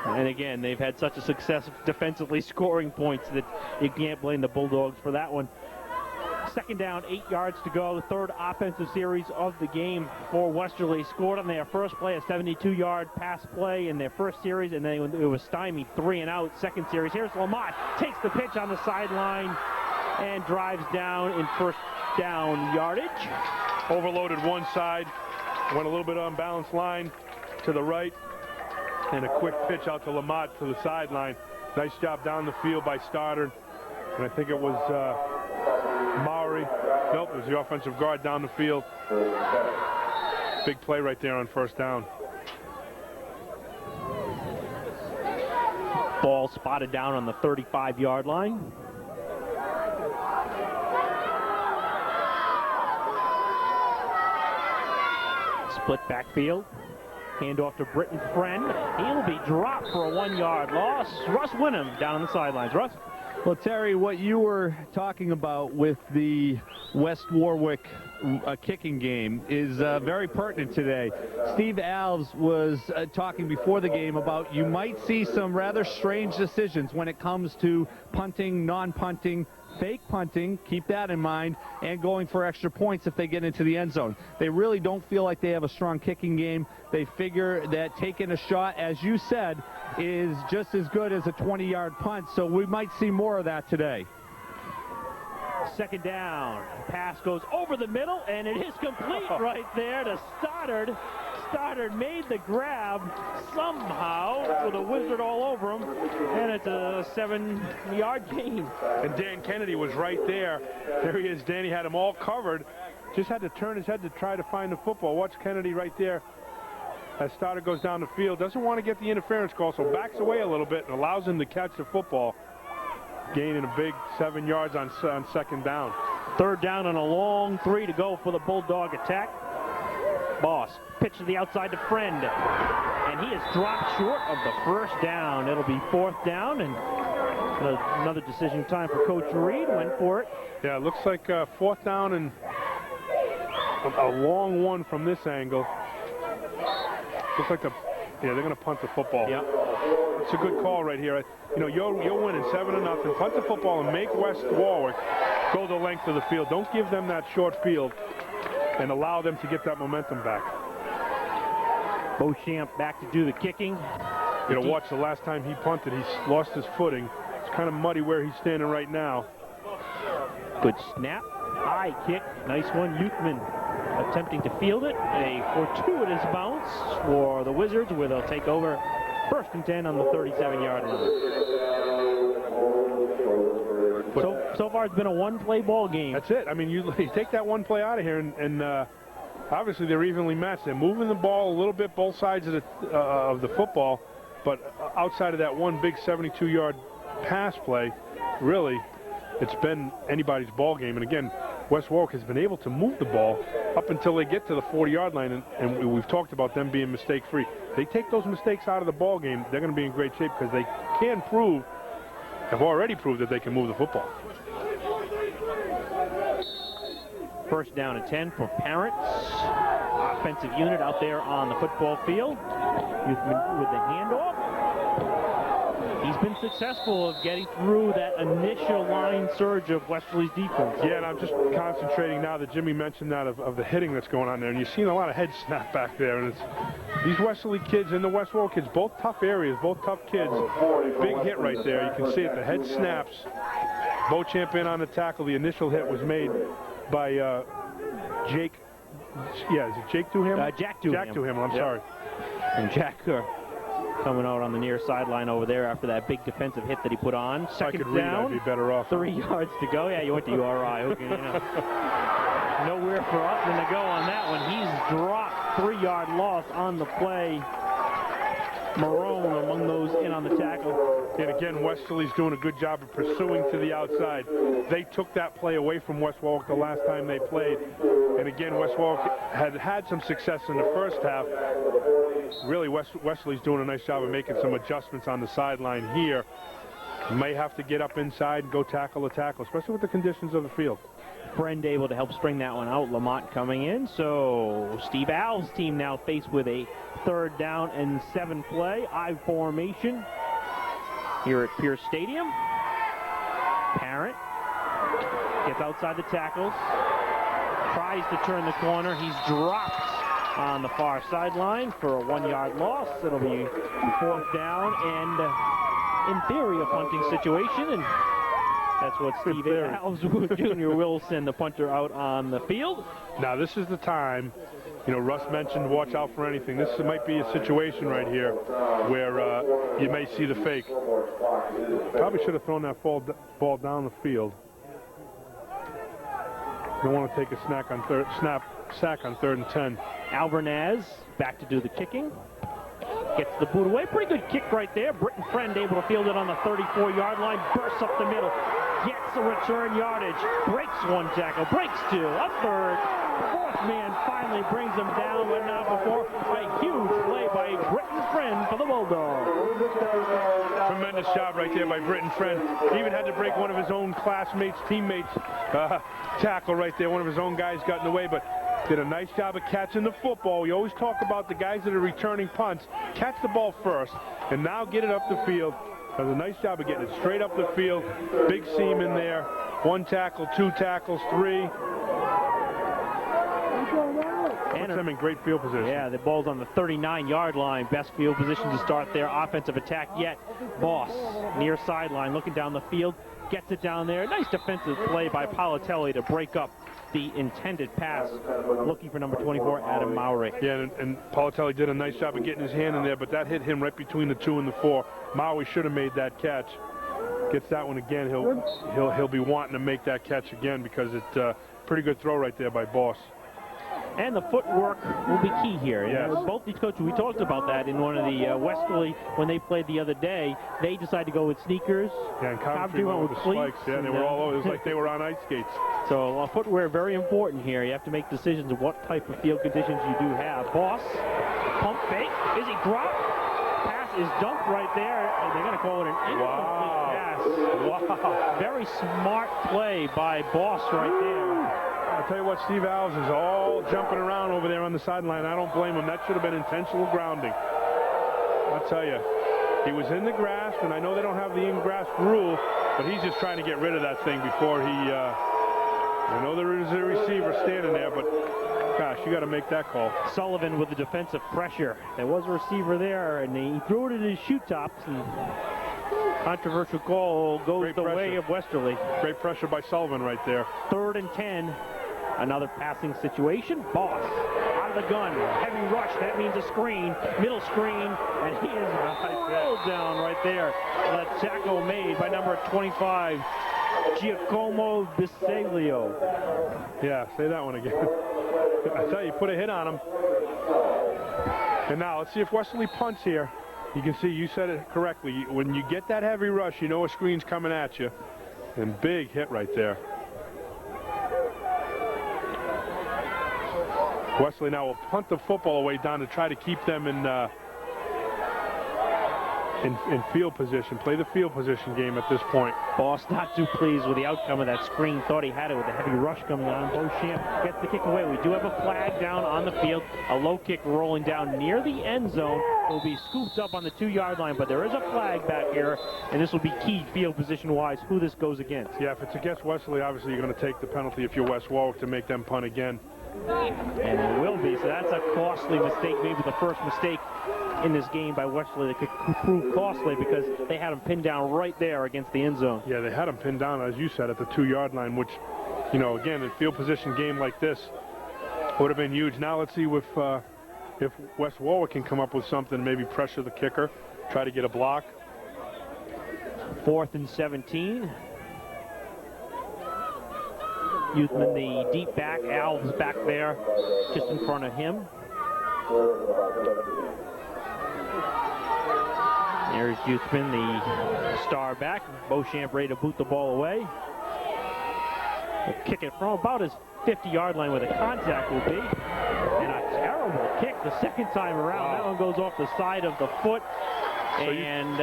And again, they've had such a success defensively scoring points that you can't blame the Bulldogs for that one. 2nd down, 8 yards to go. 3rd offensive series of the game for Westerly. Scored on their first play, a 72-yard pass play in their first series, and then it was stymied 3 and out. 2nd series. Here's Lamont. Takes the pitch on the sideline and drives down in 1st down yardage. Overloaded one side. Went a little bit unbalanced line to the right. And a quick pitch out to Lamont to the sideline. Nice job down the field by Stoddard. And I think it was Maury. Nope, it was the offensive guard down the field. Big play right there on 1st down. Ball spotted down on the 35-yard line. Split backfield. Handoff to Britton Friend. He'll be dropped for a 1-yard loss. Russ Winham down on the sidelines. Russ? Well, Terry, what you were talking about with the West Warwick kicking game is very pertinent today. Steve Alves was talking before the game about you might see some rather strange decisions when it comes to punting, non-punting, fake punting, keep that in mind, and going for extra points if they get into the end zone. They really don't feel like they have a strong kicking game. They figure that taking a shot, as you said, is just as good as a 20-yard punt, so we might see more of that today. 2nd down. Pass goes over the middle, and it is complete right there to Stoddard. Stoddard made the grab somehow with a wizard all over him, and it's a 7-yard gain. And Dan Kennedy was right there. There he is. Danny had him all covered. just had to turn his head to try to find the football. Watch Kennedy right there as Stoddard goes down the field. Doesn't want to get the interference call, so backs away a little bit and allows him to catch the football, gaining a big 7 yards on second down. Third down and a long 3 to go for the Bulldog attack. Boss pitch to the outside to Friend, and he is dropped short of the first down. It'll be 4th down, and another decision time for Coach Reed. Went for it. Yeah, it looks like 4th down and a long one from this angle. Looks like they're going to punt the football. Yep. It's a good call right here. You know, you're winning 7-0. Punt the football and make West Warwick go the length of the field. Don't give them that short field and allow them to get that momentum back. Beauchamp back to do the kicking. You know, watch the last time he punted, he lost his footing. It's kind of muddy where he's standing right now. Good snap. High kick. Nice one. Youthman attempting to field it. A fortuitous bounce for the Wizards, where they'll take over 1st and 10 on the 37-yard line. So far, it's been a one-play ball game. That's it. I mean, you take that one play out of here, and obviously they're evenly matched. They're moving the ball a little bit both sides of the football, but outside of that one big 72-yard pass play, really, it's been anybody's ball game. And again, West Warwick has been able to move the ball up until they get to the 40-yard line, and we've talked about them being mistake-free. They take those mistakes out of the ball game, they're going to be in great shape because they have already proved that they can move the football. 1st down and 10 for Parents. Offensive unit out there on the football field. Youthman with the handoff. He's been successful of getting through that initial line surge of Westerly's defense. Yeah, and I'm just concentrating now that Jimmy mentioned that of the hitting that's going on there. And you've seen a lot of head snap back there. And it's these Westerly kids and the West Warwick kids, both tough areas, both tough kids. Big hit right there. You can see it. The head snaps. Beauchamp in on the tackle. The initial hit was made by Jake. Yeah, is it Jake Duhamel? Jack Duhamel. Jack Duhamel, I'm sorry. And Jack coming out on the near sideline over there after that big defensive hit that he put on. If I could Second read, down, I'd be better off. 3 yards to go. Yeah, you went to URI. Okay, you know. Nowhere for Upton to go on that one. He's dropped. 3-yard loss on the play. Marone among those in on the tackle. And again, Westerly's doing a good job of pursuing to the outside. They took that play away from West Warwick the last time they played. And again, West Warwick had some success in the first half. Really, Westerly's doing a nice job of making some adjustments on the sideline here. May have to get up inside and go tackle the tackle, especially with the conditions of the field. Friend able to help spring that one out. Lamont coming in. So Steve Alves' team now faced with a 3rd down and 7 play. I formation here at Pierce Stadium. Parent gets outside the tackles. Tries to turn the corner. He's dropped on the far sideline for a 1-yard loss. It'll be 4th down and, in theory, a punting situation. And that's what Steve Alves Jr. will send the punter out on the field. Now, this is the time. You know, Russ mentioned watch out for anything. This might be a situation right here where you may see the fake. Probably should have thrown that ball down the field. Don't want to take a sack on 3rd and 10. Alvernaz back to do the kicking. Gets the boot away. Pretty good kick right there. Britton Friend able to field it on the 34-yard line. Bursts up the middle. Gets the return yardage. Breaks 1 tackle. Breaks 2. A 3rd. 4th man finally brings him down, but not before a huge play by Britton Friend for the Bulldogs. Tremendous job right there by Britton Friend. He even had to break one of his own teammates tackle right there. One of his own guys got in the way, but did a nice job of catching the football. We always talk about the guys that are returning punts. Catch the ball first, and now get it up the field. Does a nice job of getting it straight up the field. Big seam in there. 1 tackle, 2 tackles, 3. Puts them in great field position. Yeah, the ball's on the 39-yard line. Best field position to start their offensive attack yet. Boss, near sideline, looking down the field. Gets it down there. Nice defensive play by Politelli to break up the intended pass. Looking for number 24, Adam Mowry. Yeah, and Politelli did a nice job of getting his hand in there, but that hit him right between the 2 and the 4. Mowry should have made that catch. Gets that one again. He'll be wanting to make that catch again because it Pretty good throw right there by Boss. And the footwork will be key here. Yes. Both these coaches, we talked about that in one of the Westerly when they played the other day. They decided to go with sneakers. Yeah, and Coventry went with the spikes. Yeah, they were all over. It was like they were on ice skates. So footwear very important here. You have to make decisions of what type of field conditions you do have. Boss, pump fake. Is he dropped? Pass is dumped right there. And they're going to call it an incomplete pass. Wow. Very smart play by Boss right there. I'll tell you what, Steve Alves is all jumping around over there on the sideline. I don't blame him. That should have been intentional grounding. I'll tell you, he was in the grasp, and I know they don't have the in-grasp rule, but he's just trying to get rid of that thing before he, I know there is a receiver standing there, but gosh, you got to make that call. Sullivan with the defensive pressure. There was a receiver there, and he threw it in his shoe tops. And controversial call goes the way of Westerly. Great pressure by Sullivan right there. 3rd and 10. Another passing situation. Boss out of the gun. Heavy rush. That means a screen. Middle screen. And he is rolled down right there. The tackle made by number 25, Giacomo Bisaglio. Yeah, say that one again. I tell you, put a hit on him. And now let's see if Westerly punts here. You can see, you said it correctly. When you get that heavy rush, you know a screen's coming at you. And big hit right there. Westerly now will punt the football away down to try to keep them in field position. Play the field position game at this point. Boss not too pleased with the outcome of that screen. Thought he had it with a heavy rush coming on. Beauchamp gets the kick away. We do have a flag down on the field. A low kick rolling down near the end zone. It will be scooped up on the 2-yard line, but there is a flag back here, and this will be key field position-wise who this goes against. Yeah, if it's against Westerly, obviously you're going to take the penalty if you're West Warwick to make them punt again. And it will be, so that's a costly mistake, maybe the first mistake in this game by Westerly that could prove costly because they had him pinned down right there against the end zone. Yeah, they had him pinned down, as you said, at the 2-yard line, which, you know, again, in field position game like this would have been huge. Now let's see if West Warwick can come up with something, maybe pressure the kicker, try to get a block. 4th and 17. Youthman, the deep back. Alves back there, just in front of him. There's Youthman, the star back. Beauchamp ready to boot the ball away. We'll kick it from about his 50-yard line where the contact will be. And a terrible kick the second time around. Wow. That one goes off the side of the foot. So and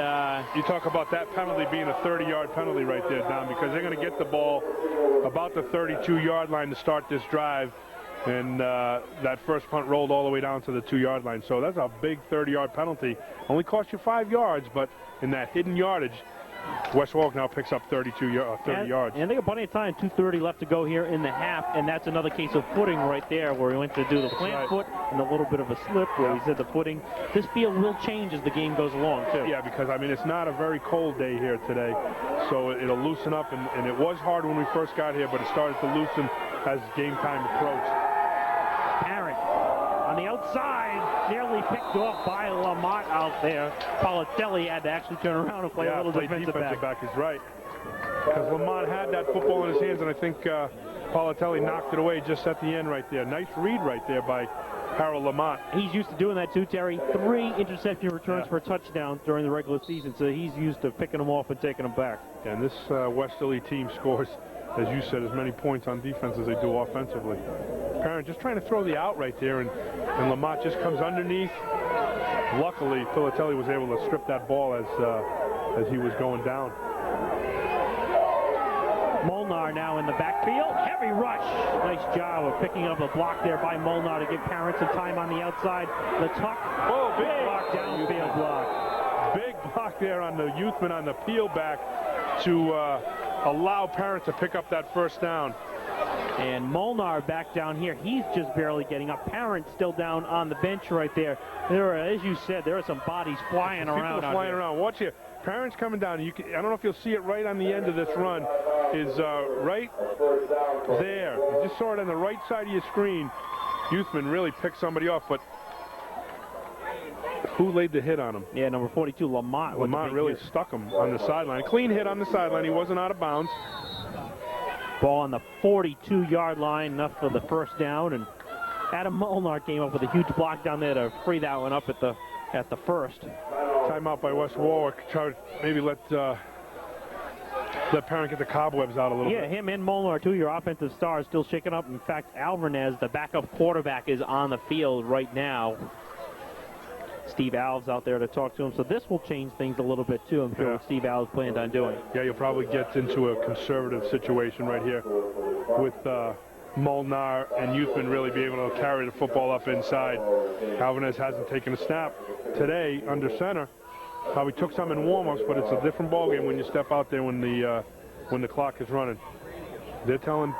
you talk about that penalty being a 30-yard penalty right there, Don, because they're going to get the ball about the 32-yard line to start this drive, and that first punt rolled all the way down to the 2-yard line. So that's a big 30-yard penalty. Only cost you 5 yards, but in that hidden yardage, West Warwick now picks up 30 yards. And they got plenty of time, 2:30 left to go here in the half, and that's another case of footing right there where he went to do the plant foot and a little bit of a slip where he said the footing. This field will change as the game goes along, too. Yeah, because, I mean, it's not a very cold day here today, so it'll loosen up, and it was hard when we first got here, but it started to loosen as game time approached. Parent on the outside, nearly picked off by Lamont out there. Politelli had to actually turn around and play a little defensive back. Is right. Because Lamont had that football in his hands, and I think Politelli knocked it away just at the end right there. Nice read right there by Harold Lamont. He's used to doing that too, Terry. 3 interception returns for touchdowns during the regular season, so he's used to picking them off and taking them back. And this Westerly team scores, as you said, as many points on defense as they do offensively. Parent just trying to throw the out right there, and Lamont just comes underneath. Luckily, Politelli was able to strip that ball as he was going down. Molnar now in the backfield. Heavy rush. Nice job of picking up a block there by Molnar to give Parent some time on the outside. The tuck. Oh, big block, downfield block. Big block there on the Youthman on the peel back to allow Parent to pick up that first down. And Molnar back down here. He's just barely getting up. Parent still down on the bench right there. There are, as you said, there are some bodies flying around. People flying around. Watch here. Parent's coming down. I don't know if you'll see it right on the end of this run. Is right there. You just saw it on the right side of your screen. Youthman really picked somebody off, but who laid the hit on him? Yeah, number 42, Lamont. Lamont really stuck him on the sideline. Clean hit on the sideline. He wasn't out of bounds. Ball on the 42-yard line, enough for the first down, and Adam Molnar came up with a huge block down there to free that one up at the first. Timeout by West Warwick. Try to maybe let Parent get the cobwebs out a little bit. Yeah, him and Molnar, too, your offensive stars, still shaking up. In fact, Alvarez, the backup quarterback, is on the field right now. Steve Alves out there to talk to him. So this will change things a little bit, too, I'm sure, what Steve Alves planned on doing. Yeah, you'll probably get into a conservative situation right here with Molnar and Youthman really be able to carry the football up inside. Alvarez hasn't taken a snap today under center. Probably took some in warm-ups, but it's a different ballgame when you step out there when the clock is running. They're telling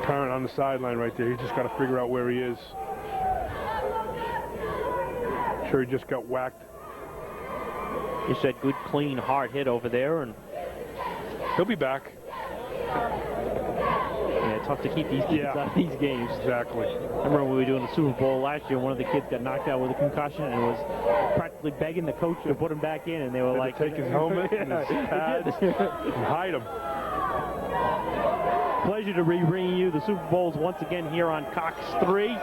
Parent on the sideline right there, he's just got to figure out where he is. Sure, he just got whacked. You said good, clean, hard hit over there, and he'll be back. Yeah, tough to keep these kids out of these games. Exactly. I remember when we were doing the Super Bowl last year, one of the kids got knocked out with a concussion and was practically begging the coach to put him back in, and they were like, take his helmet and his pads and hide him. Pleasure to be bringing you the Super Bowls once again here on Cox 3.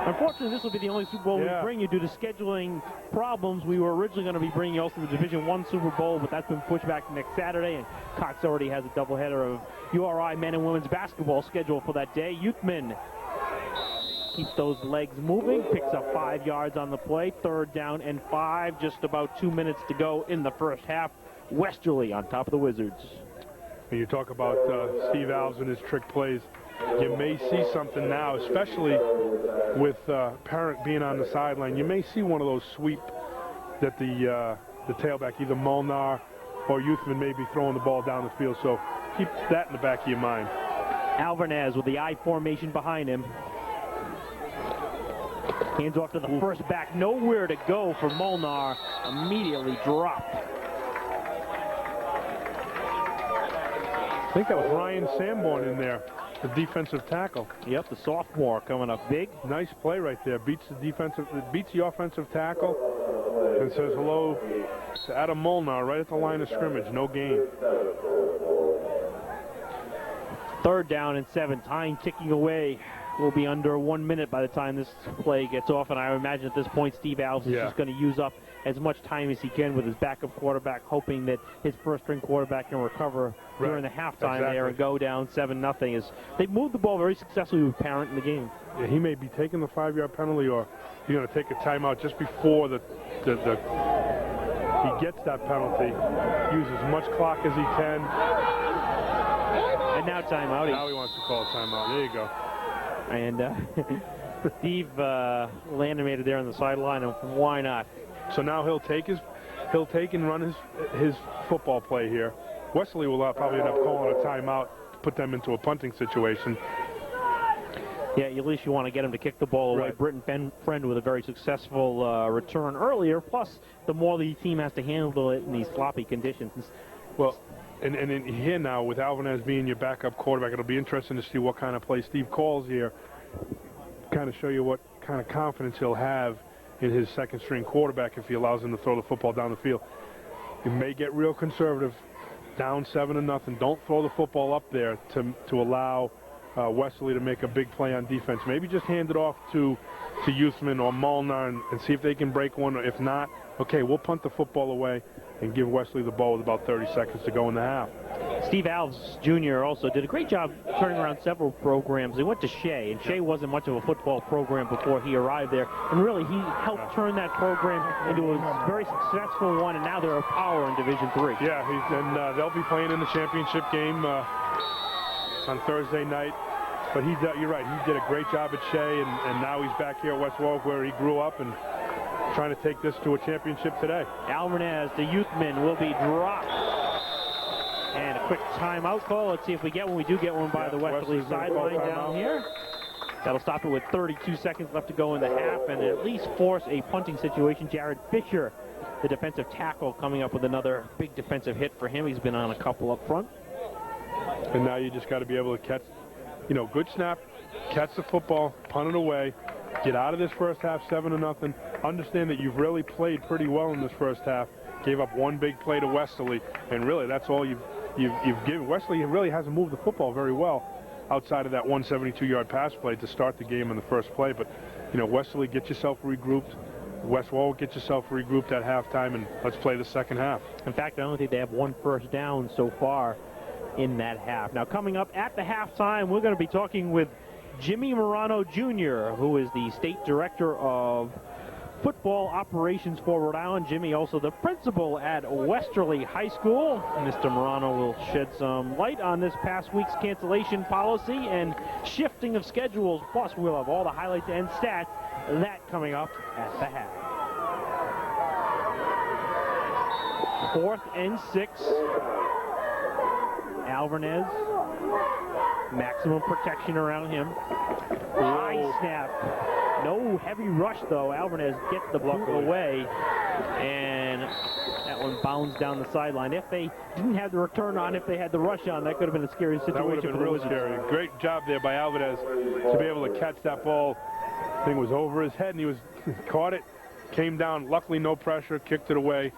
Unfortunately, this will be the only Super Bowl we bring you due to scheduling problems. We were originally going to be bringing you also the Division I Super Bowl, but that's been pushed back to next Saturday, and Cox already has a doubleheader of URI men and women's basketball scheduled for that day. Youthman keeps those legs moving, picks up 5 yards on the play, 3rd down and 5, just about 2 minutes to go in the first half. Westerly on top of the Wizards. When you talk about Steve Alves and his trick plays, you may see something now, especially with Parent being on the sideline. You may see one of those sweep that the tailback, either Molnar or Youthman, may be throwing the ball down the field. So keep that in the back of your mind. Alvarez with the I formation behind him. Hands off to the first back. Nowhere to go for Molnar. Immediately dropped. I think that was Ryan Sanborn in there, the defensive tackle. Yep, the sophomore coming up big. Nice play right there. Beats the offensive tackle and says hello to Adam Molnar right at the line of scrimmage. No gain. 3rd down and 7. Time ticking away. We'll be under 1 minute by the time this play gets off, and I imagine at this point Steve Alves is just going to use up as much time as he can with his backup quarterback, hoping that his first-string quarterback can recover during the halftime there and go down 7-0. As they moved the ball very successfully with Parent in the game. Yeah, he may be taking the 5-yard penalty, or he's going to take a timeout just before he gets that penalty. Use as much clock as he can. And now timeout. Now he wants to call a timeout. There you go. And Steve Landemated there on the sideline, and why not? So now he'll take and run his football play here. Westerly will probably end up calling a timeout to put them into a punting situation. Yeah, at least you want to get him to kick the ball away. Britton Friend with a very successful return earlier. Plus, the more the team has to handle it in these sloppy conditions. Well, and in here now, with Alvarez being your backup quarterback, it'll be interesting to see what kind of play Steve calls here. Kind of show you what kind of confidence he'll have in his second-string quarterback if he allows him to throw the football down the field. You may get real conservative, down 7-0. Don't throw the football up there to allow Westerly to make a big play on defense. Maybe just hand it off to Youthman or Molnar and see if they can break one. If not, okay, we'll punt the football away and give Westerly the ball with about 30 seconds to go in the half. Steve Alves Jr. also did a great job turning around several programs. He went to Shea, and Shea wasn't much of a football program before he arrived there. And really, he helped turn that program into a very successful one, and now they're a power in Division III. Yeah, they'll be playing in the championship game on Thursday night. But you're right, he did a great job at Shea, and now he's back here at West Warwick where he grew up and trying to take this to a championship today. Alvarez, the Youthman, will be dropped. And a quick timeout call. Let's see if we get one. We do get one by the Westerly sideline down here. That'll stop it with 32 seconds left to go in the half and at least force a punting situation. Jared Fisher, the defensive tackle, coming up with another big defensive hit for him. He's been on a couple up front. And now you just got to be able to catch, good snap, catch the football, punt it away, get out of this first half 7-0. Understand that you've really played pretty well in this first half. Gave up one big play to Westerly, and really that's all you've you've given Westerly really hasn't moved the football very well outside of that 172-yard pass play to start the game in the first play. But, you know, Westerly, get yourself regrouped. West Warwick, get yourself regrouped at halftime, and let's play the second half. In fact, I only think they have 1 first down so far in that half. Now, coming up at the halftime, we're going to be talking with Jimmy Morano Jr., who is the state director of football operations for Rhode Island. Jimmy, also the principal at Westerly High School. Mr. Morano will shed some light on this past week's cancellation policy and shifting of schedules. Plus, we'll have all the highlights and stats. That coming up at the half. 4th and 6. Alvarez. Maximum protection around him. High snap. No heavy rush, though. Alvarez gets the boot away, and that one bounds down the sideline. If they didn't have the return on, if they had the rush on, that could have been a scary situation. That would have been real scary. Great job there by Alvarez to be able to catch that ball. Thing was over his head, and he was caught it, came down. Luckily, no pressure, kicked it away.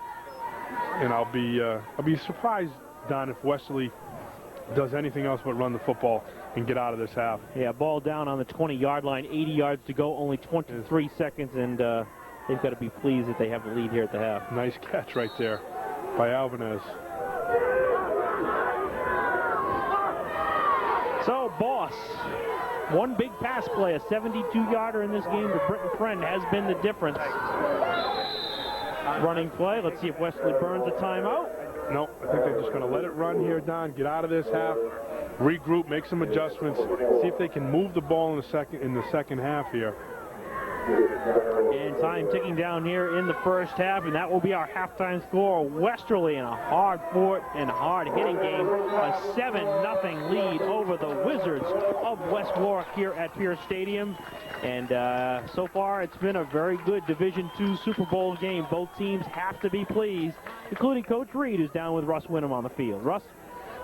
And I'll be surprised, Don, if Westerly does anything else but run the football and get out of this half. Yeah, ball down on the 20-yard line, 80 yards to go, only 23 seconds, and they've got to be pleased that they have the lead here at the half. Nice catch right there by Alvarez. So, Boss, one big pass play, a 72-yarder in this game to Britton Friend has been the difference. Running play, let's see if Westerly burns a timeout. No, I think they're just going to let it run here, Don. Get out of this half, regroup, make some adjustments, see if they can move the ball in the second half here. And time ticking down here in the first half, and that will be our halftime score. Westerly in a hard-fought and hard-hitting game, a 7-0 lead over the Wizards of West Warwick here at Pierce Stadium. And so far, it's been a very good Division II Super Bowl game. Both teams have to be pleased, including Coach Reed, who's down with Russ Winham on the field. Russ?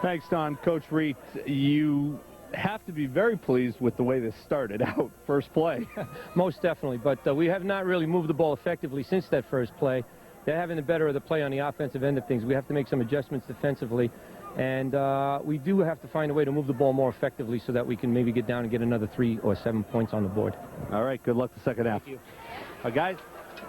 Thanks, Don. Coach Reed, you have to be very pleased with the way this started out. First play. Most definitely, but we have not really moved the ball effectively since that first play. They're having the better of the play on the offensive end of things. We have to make some adjustments defensively, and we do have to find a way to move the ball more effectively so that we can maybe get down and get another 3 or 7 points on the board. All right, good luck the second half. Thank you. Guys,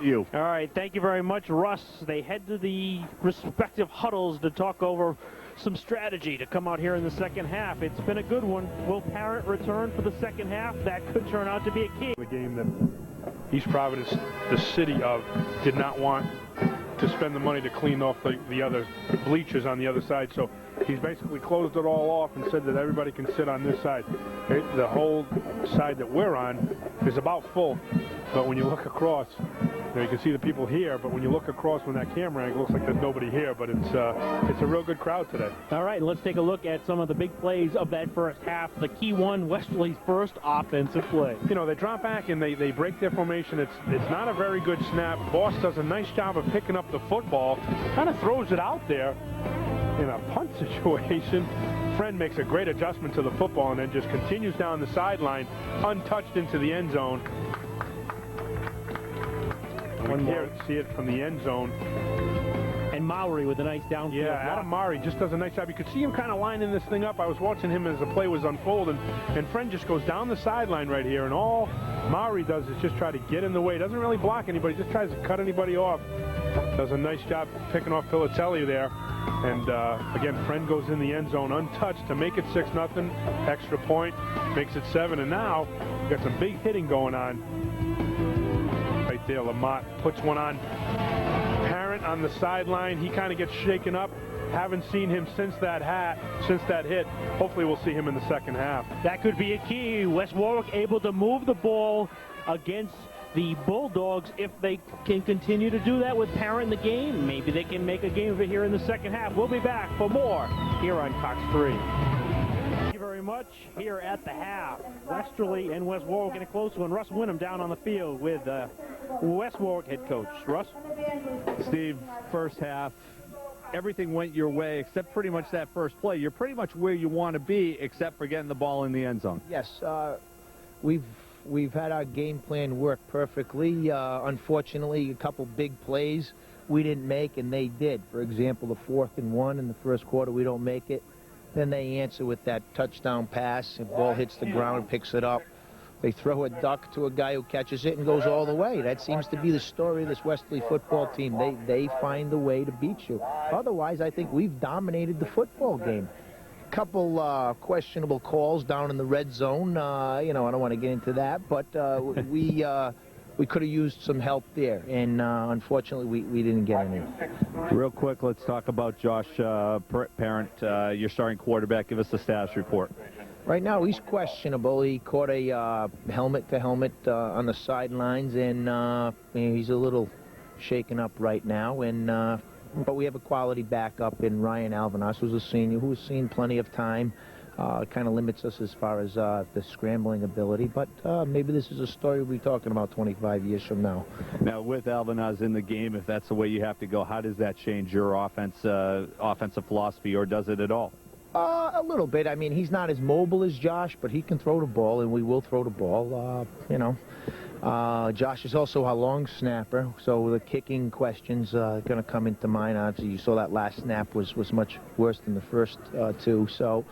you. All right, thank you very much, Russ. They head to the respective huddles to talk over some strategy to come out here in the second half. It's been a good one. Will Parent return for the second half? That could turn out to be a key. The game that East Providence, the city of, did not want to spend the money to clean off the other bleachers on the other side. So he's basically closed it all off and said that everybody can sit on this side. The whole side that we're on is about full. But when you look across, you can see the people here, but when you look across from that camera angle, it looks like there's nobody here, but it's a real good crowd today. All right, let's take a look at some of the big plays of that first half. The key one, Westerly's first offensive play. You know, they drop back and they break their formation. It's not a very good snap. Boss does a nice job of picking up the football, kind of throws it out there in a punt situation. Friend makes a great adjustment to the football and then just continues down the sideline, untouched into the end zone. One here, see it from the end zone. And Mowry with a nice downfield. Yeah, Adam Mowry just does a nice job. You could see him kind of lining this thing up. I was watching him as the play was unfolding, and Friend just goes down the sideline right here, and all Mowry does is just try to get in the way. Doesn't really block anybody, just tries to cut anybody off. Does a nice job picking off Filatelli there. And again, Friend goes in the end zone untouched to make it 6-0. Extra point makes it 7, and now we've got some big hitting going on. Right there, Lamont puts one on Parent on the sideline. He kind of gets shaken up. Haven't seen him since that hit. Hopefully we'll see him in the second half. That could be a key. West Warwick able to move the ball against the Bulldogs. If they can continue to do that with Parent in the game, maybe they can make a game of it here in the second half. We'll be back for more here on Cox 3. Thank you very much. Here at the half, Westerly and West Warwick in a close one. Russ Winham down on the field with West Warwick head coach. Russ? Steve, first half, everything went your way except pretty much that first play. You're pretty much where you want to be except for getting the ball in the end zone. Yes, we've had our game plan work perfectly. Unfortunately, a couple big plays we didn't make and they did. For example, the 4th and 1 in the first quarter, we don't make it. Then they answer with that touchdown pass. The ball hits the ground, picks it up. They throw a duck to a guy who catches it and goes all the way. That seems to be the story of this Westerly football team. They find a way to beat you. Otherwise, I think we've dominated the football game. Couple questionable calls down in the red zone. You know, I don't want to get into that, but we could have used some help there, and unfortunately, we didn't get any. Real quick, let's talk about Josh Parent, your starting quarterback. Give us the status report. Right now, he's questionable. He caught a helmet-to-helmet on the sidelines, and he's a little shaken up right now. And but we have a quality backup in Ryan Alvanas, who's a senior, who's seen plenty of time. Kind of limits us as far as the scrambling ability, but maybe this is a story we'll be talking about 25 years from now. Now, with Alvanas in the game, if that's the way you have to go, how does that change your offensive philosophy, or does it at all? A little bit. I mean, he's not as mobile as Josh, but he can throw the ball, and we will throw the ball. You know, Josh is also a long snapper, so the kicking questions going to come into mind. Obviously, you saw that last snap was much worse than the first two. So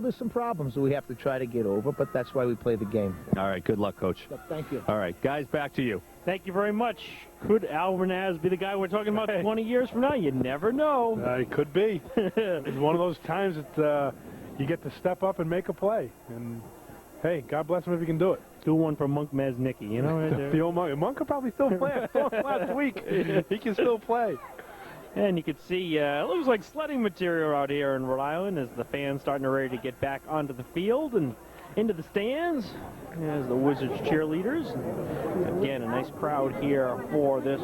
there's some problems that we have to try to get over, but that's why we play the game. All right, good luck, Coach. Thank you. All right, guys, back to you. Thank you very much. Could Alvanas be the guy we're talking about 20 years from now? You never know. It could be. It's one of those times that you get to step up and make a play. And, hey, God bless him if he can do it. Do one for Monk Maznicki, you know? The old Monk. Monk could probably still play. I saw him last week. He can still play. And you can see it looks like sledding material out here in Rhode Island as the fans starting to ready to get back onto the field and into the stands as the Wizards cheerleaders. Again, a nice crowd here for this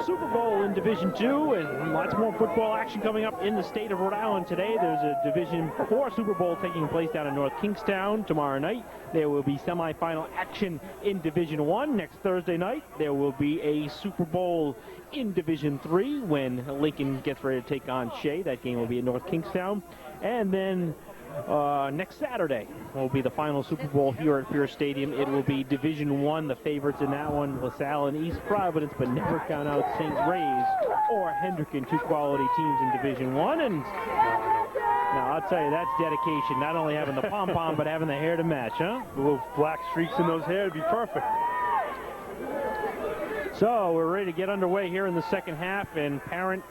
Super Bowl in Division II, and lots more football action coming up in the state of Rhode Island today. There's a Division IV Super Bowl taking place down in North Kingstown tomorrow night. There will be semifinal action in Division I next Thursday night. There will be a Super Bowl in Division III when Lincoln gets ready to take on Shea. That game will be in North Kingstown. And then next Saturday will be the final Super Bowl here at Pierce Stadium. It will be Division I. The favorites in that one, LaSalle and East Providence, but never count out St. Ray's or Hendricken, two quality teams in Division I. And now I'll tell you, that's dedication. Not only having the pom-pom, but having the hair to match, huh? The little black streaks in those hair would be perfect. So we're ready to get underway here in the second half, and Parent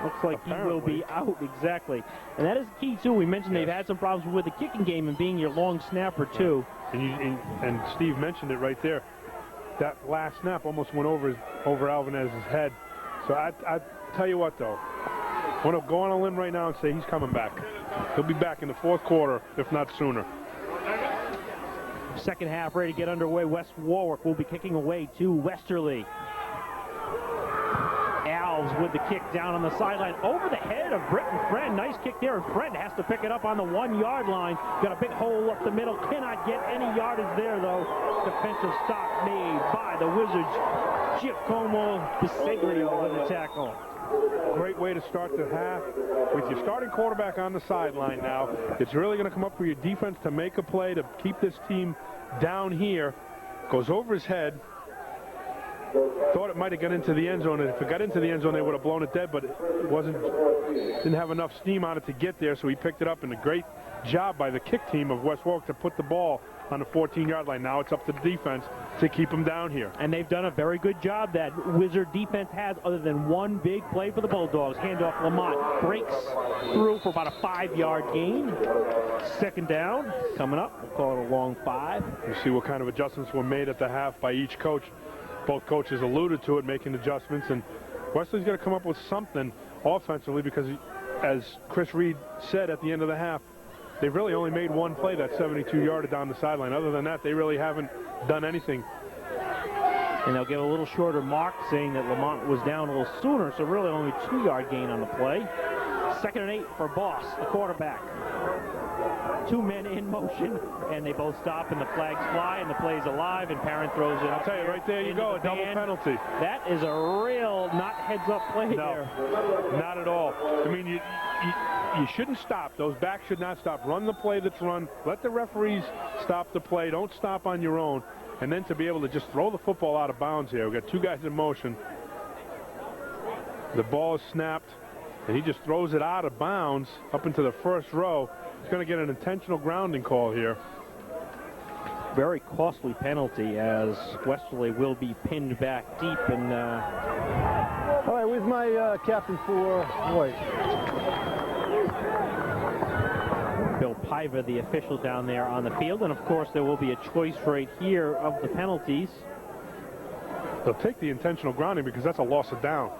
looks like he will be out, exactly. And that is the key, too. We mentioned they've had some problems with the kicking game and being your long snapper, too. And Steve mentioned it right there. That last snap almost went over Alvanez's head. So I tell you what, though. I want to go on a limb right now and say he's coming back. He'll be back in the fourth quarter, if not sooner. Second half ready to get underway. West Warwick will be kicking away to Westerly. Alves with the kick down on the sideline over the head of Britton Friend. Nice kick there, and Friend has to pick it up on the 1-yard line. Got a big hole up the middle. Cannot get any yardage there, though. Defensive stop made by the Wizards. Giacomo DeSaglio with the tackle. Great way to start the half. With your starting quarterback on the sideline now, it's really going to come up for your defense to make a play to keep this team down here. Goes over his head. Thought it might have got into the end zone, and if it got into the end zone, they would have blown it dead, but it didn't have enough steam on it to get there, so he picked it up, and a great job by the kick team of West Warwick to put the ball on the 14-yard line. Now it's up to the defense to keep them down here. And they've done a very good job, that Wizard defense has, other than one big play for the Bulldogs. Handoff Lamont breaks through for about a 5-yard gain. Second down coming up. We'll call it a long 5. You see what kind of adjustments were made at the half by each coach. Both coaches alluded to it, making adjustments, and Wesley's going to come up with something offensively because, as Chris Reed said at the end of the half, they've really only made one play, that 72-yarder down the sideline. Other than that, they really haven't done anything. And they'll give a little shorter mark, saying that Lamont was down a little sooner, so really only 2-yard gain on the play. 2nd and 8 for Boss, the quarterback. 2 men in motion, and they both stop, and the flags fly, and the play's alive, and Parent throws it. I'll tell you, right there you go, a double penalty. That is a real not heads-up play there. Not at all. I mean, you shouldn't stop. Those backs should not stop. Run the play that's run. Let the referees stop the play. Don't stop on your own. And then to be able to just throw the football out of bounds here. We've got 2 guys in motion. The ball is snapped, and he just throws it out of bounds up into the first row. He's going to get an intentional grounding call here. Very costly penalty, as Westerly will be pinned back deep. And all right, where's my captain for White? Bill Piva, the official down there on the field. And of course, there will be a choice right here of the penalties. They'll take the intentional grounding because that's a loss of down.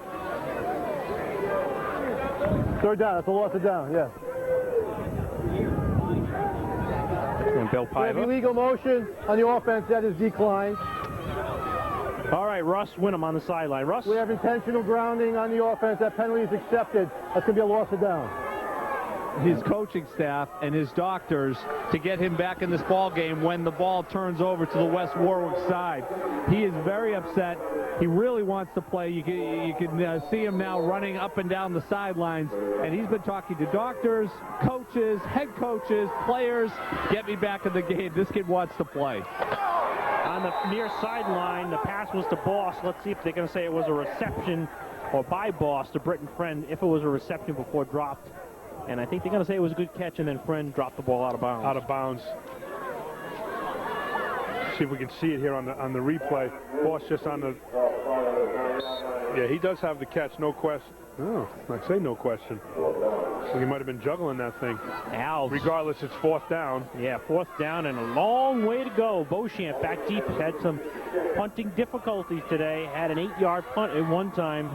Third down, that's a loss of down, yeah. And Bill We have Piva. illegal motion on the offense, that is declined. All right, Russ Winham on the sideline. Russ? We have intentional grounding on the offense, that penalty is accepted. That's going to be a loss of down. His coaching staff and his doctors to get him back in this ball game when the ball turns over to the West Warwick side. He is very upset. He really wants to play. You can see him now running up and down the sidelines, and he's been talking to doctors, coaches, head coaches, players. Get me back in the game. This kid wants to play. On the near sideline, the pass was to Boss. Let's see if they're going to say it was a reception or by Boss to Britton Friend if it was a reception before dropped. And I think they're going to say it was a good catch, and then Friend dropped the ball out of bounds. Out of bounds. See if we can see it here on the replay. Boss just on the... Yeah, he does have the catch, no question. Oh, I say no question. So he might have been juggling that thing. Alves. Regardless, it's fourth down. Yeah, fourth down and a long way to go. Beauchamp back deep had some punting difficulties today. Had an 8-yard punt at one time.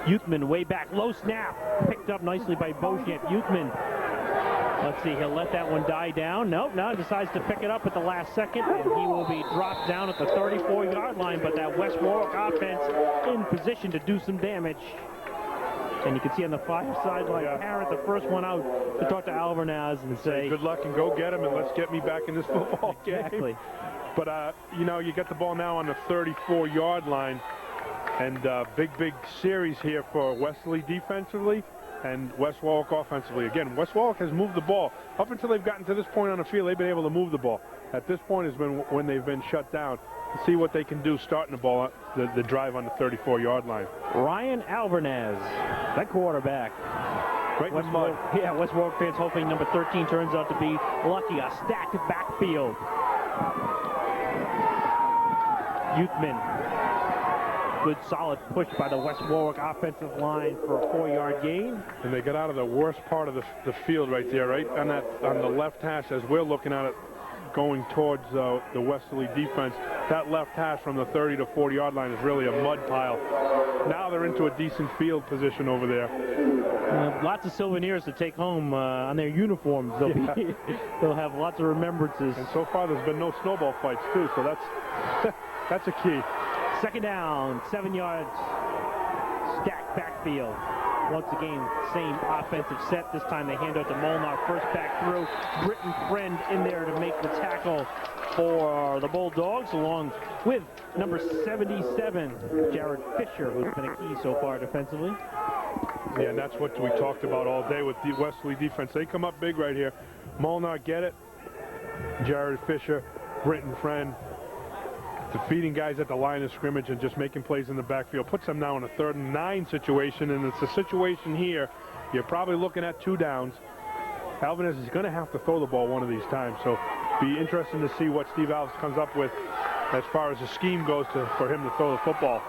Youthman way back, low snap, picked up nicely by Beauchamp. Youthman, let's see, he'll let that one die down. Nope, now decides to pick it up at the last second, and he will be dropped down at the 34-yard line, but that West Warwick offense in position to do some damage. And you can see on the far sideline, Parrott, the first one out, to talk to Alvarez and say, good luck and go get him, and let's get me back in this football game. Exactly. But, you know, you get the ball now on the 34-yard line. And big series here for Westerly defensively and West Warwick offensively. Again, West Warwick has moved the ball. Up until they've gotten to this point on the field, they've been able to move the ball. At this point has been when they've been shut down. Let's see what they can do starting the ball, the drive on the 34-yard line. Ryan Alvarez, that quarterback. Right in the mud. Yeah, West Warwick fans hoping number 13 turns out to be lucky. A stacked backfield. Youthman. Good solid push by the West Warwick offensive line for a 4-yard gain. And they got out of the worst part of the field right there, right on the left hash as we're looking at it going towards the Westerly defense. That left hash from the 30 to 40-yard line is really a mud pile. Now they're into a decent field position over there. Lots of souvenirs to take home on their uniforms. They'll have lots of remembrances. And so far there's been no snowball fights too, so that's a key. Second down, 7 yards, stacked backfield. Once again, same offensive set. This time they hand out to Molnar, first back through. Britton Friend in there to make the tackle for the Bulldogs, along with number 77, Jared Fisher, who's been a key so far defensively. Yeah, and that's what we talked about all day with the Westerly defense. They come up big right here. Molnar get it. Jared Fisher, Britton Friend, defeating guys at the line of scrimmage and just making plays in the backfield. Puts them now in a 3rd and 9 situation, and it's a situation here. You're probably looking at 2 downs. Alvarez is going to have to throw the ball one of these times, so be interesting to see what Steve Alves comes up with as far as the scheme goes for him to throw the football.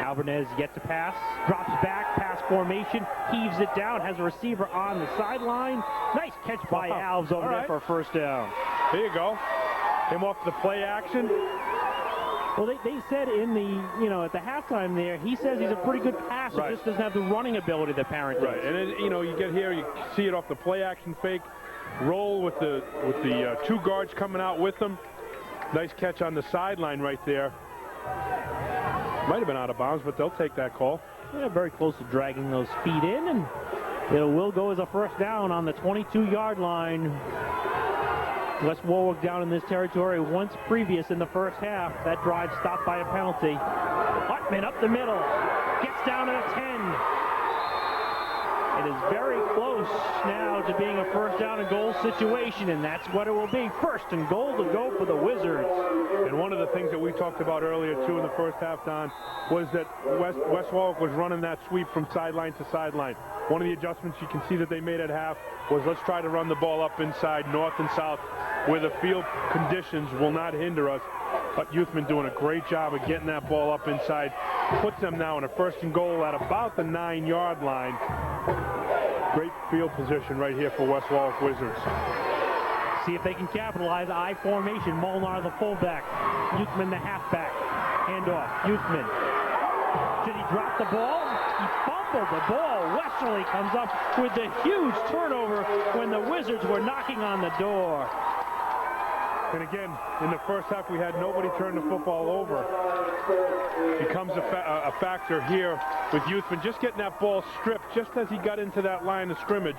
Alvarez yet to pass, drops back, pass formation, heaves it down, has a receiver on the sideline. Nice catch by Alves over there for a first down. There you go. Came off the play action. Well, they said in the, at the halftime there, he says he's a pretty good passer, just doesn't have the running ability that Parent does. Right, and then, you get here, you see it off the play action fake, roll with the 2 guards coming out with them. Nice catch on the sideline right there. Might have been out of bounds, but they'll take that call. Yeah, very close to dragging those feet in, and it will go as a first down on the 22-yard line. West Warwick down in this territory once previous in the first half. That drive stopped by a penalty. Hartman up the middle. Gets down to the 10. It is very close now to being a first down and goal situation, and that's what it will be. First and goal to go for the Wizards. And one of the things that we talked about earlier, too, in the first half, Don, was that West Warwick was running that sweep from sideline to sideline. One of the adjustments you can see that they made at half was let's try to run the ball up inside, north and south, where the field conditions will not hinder us. But Youthman doing a great job of getting that ball up inside. Puts them now in a first and goal at about the 9-yard line. Great field position right here for West Warwick Wizards. See if they can capitalize. I formation. Molnar the fullback. Youthman the halfback. Handoff. Youthman. Did he drop the ball? He fumbled the ball. Westerly comes up with the huge turnover when the Wizards were knocking on the door. And again, in the first half, we had nobody turn the football over. Becomes a factor here with Youthman just getting that ball stripped just as he got into that line of scrimmage.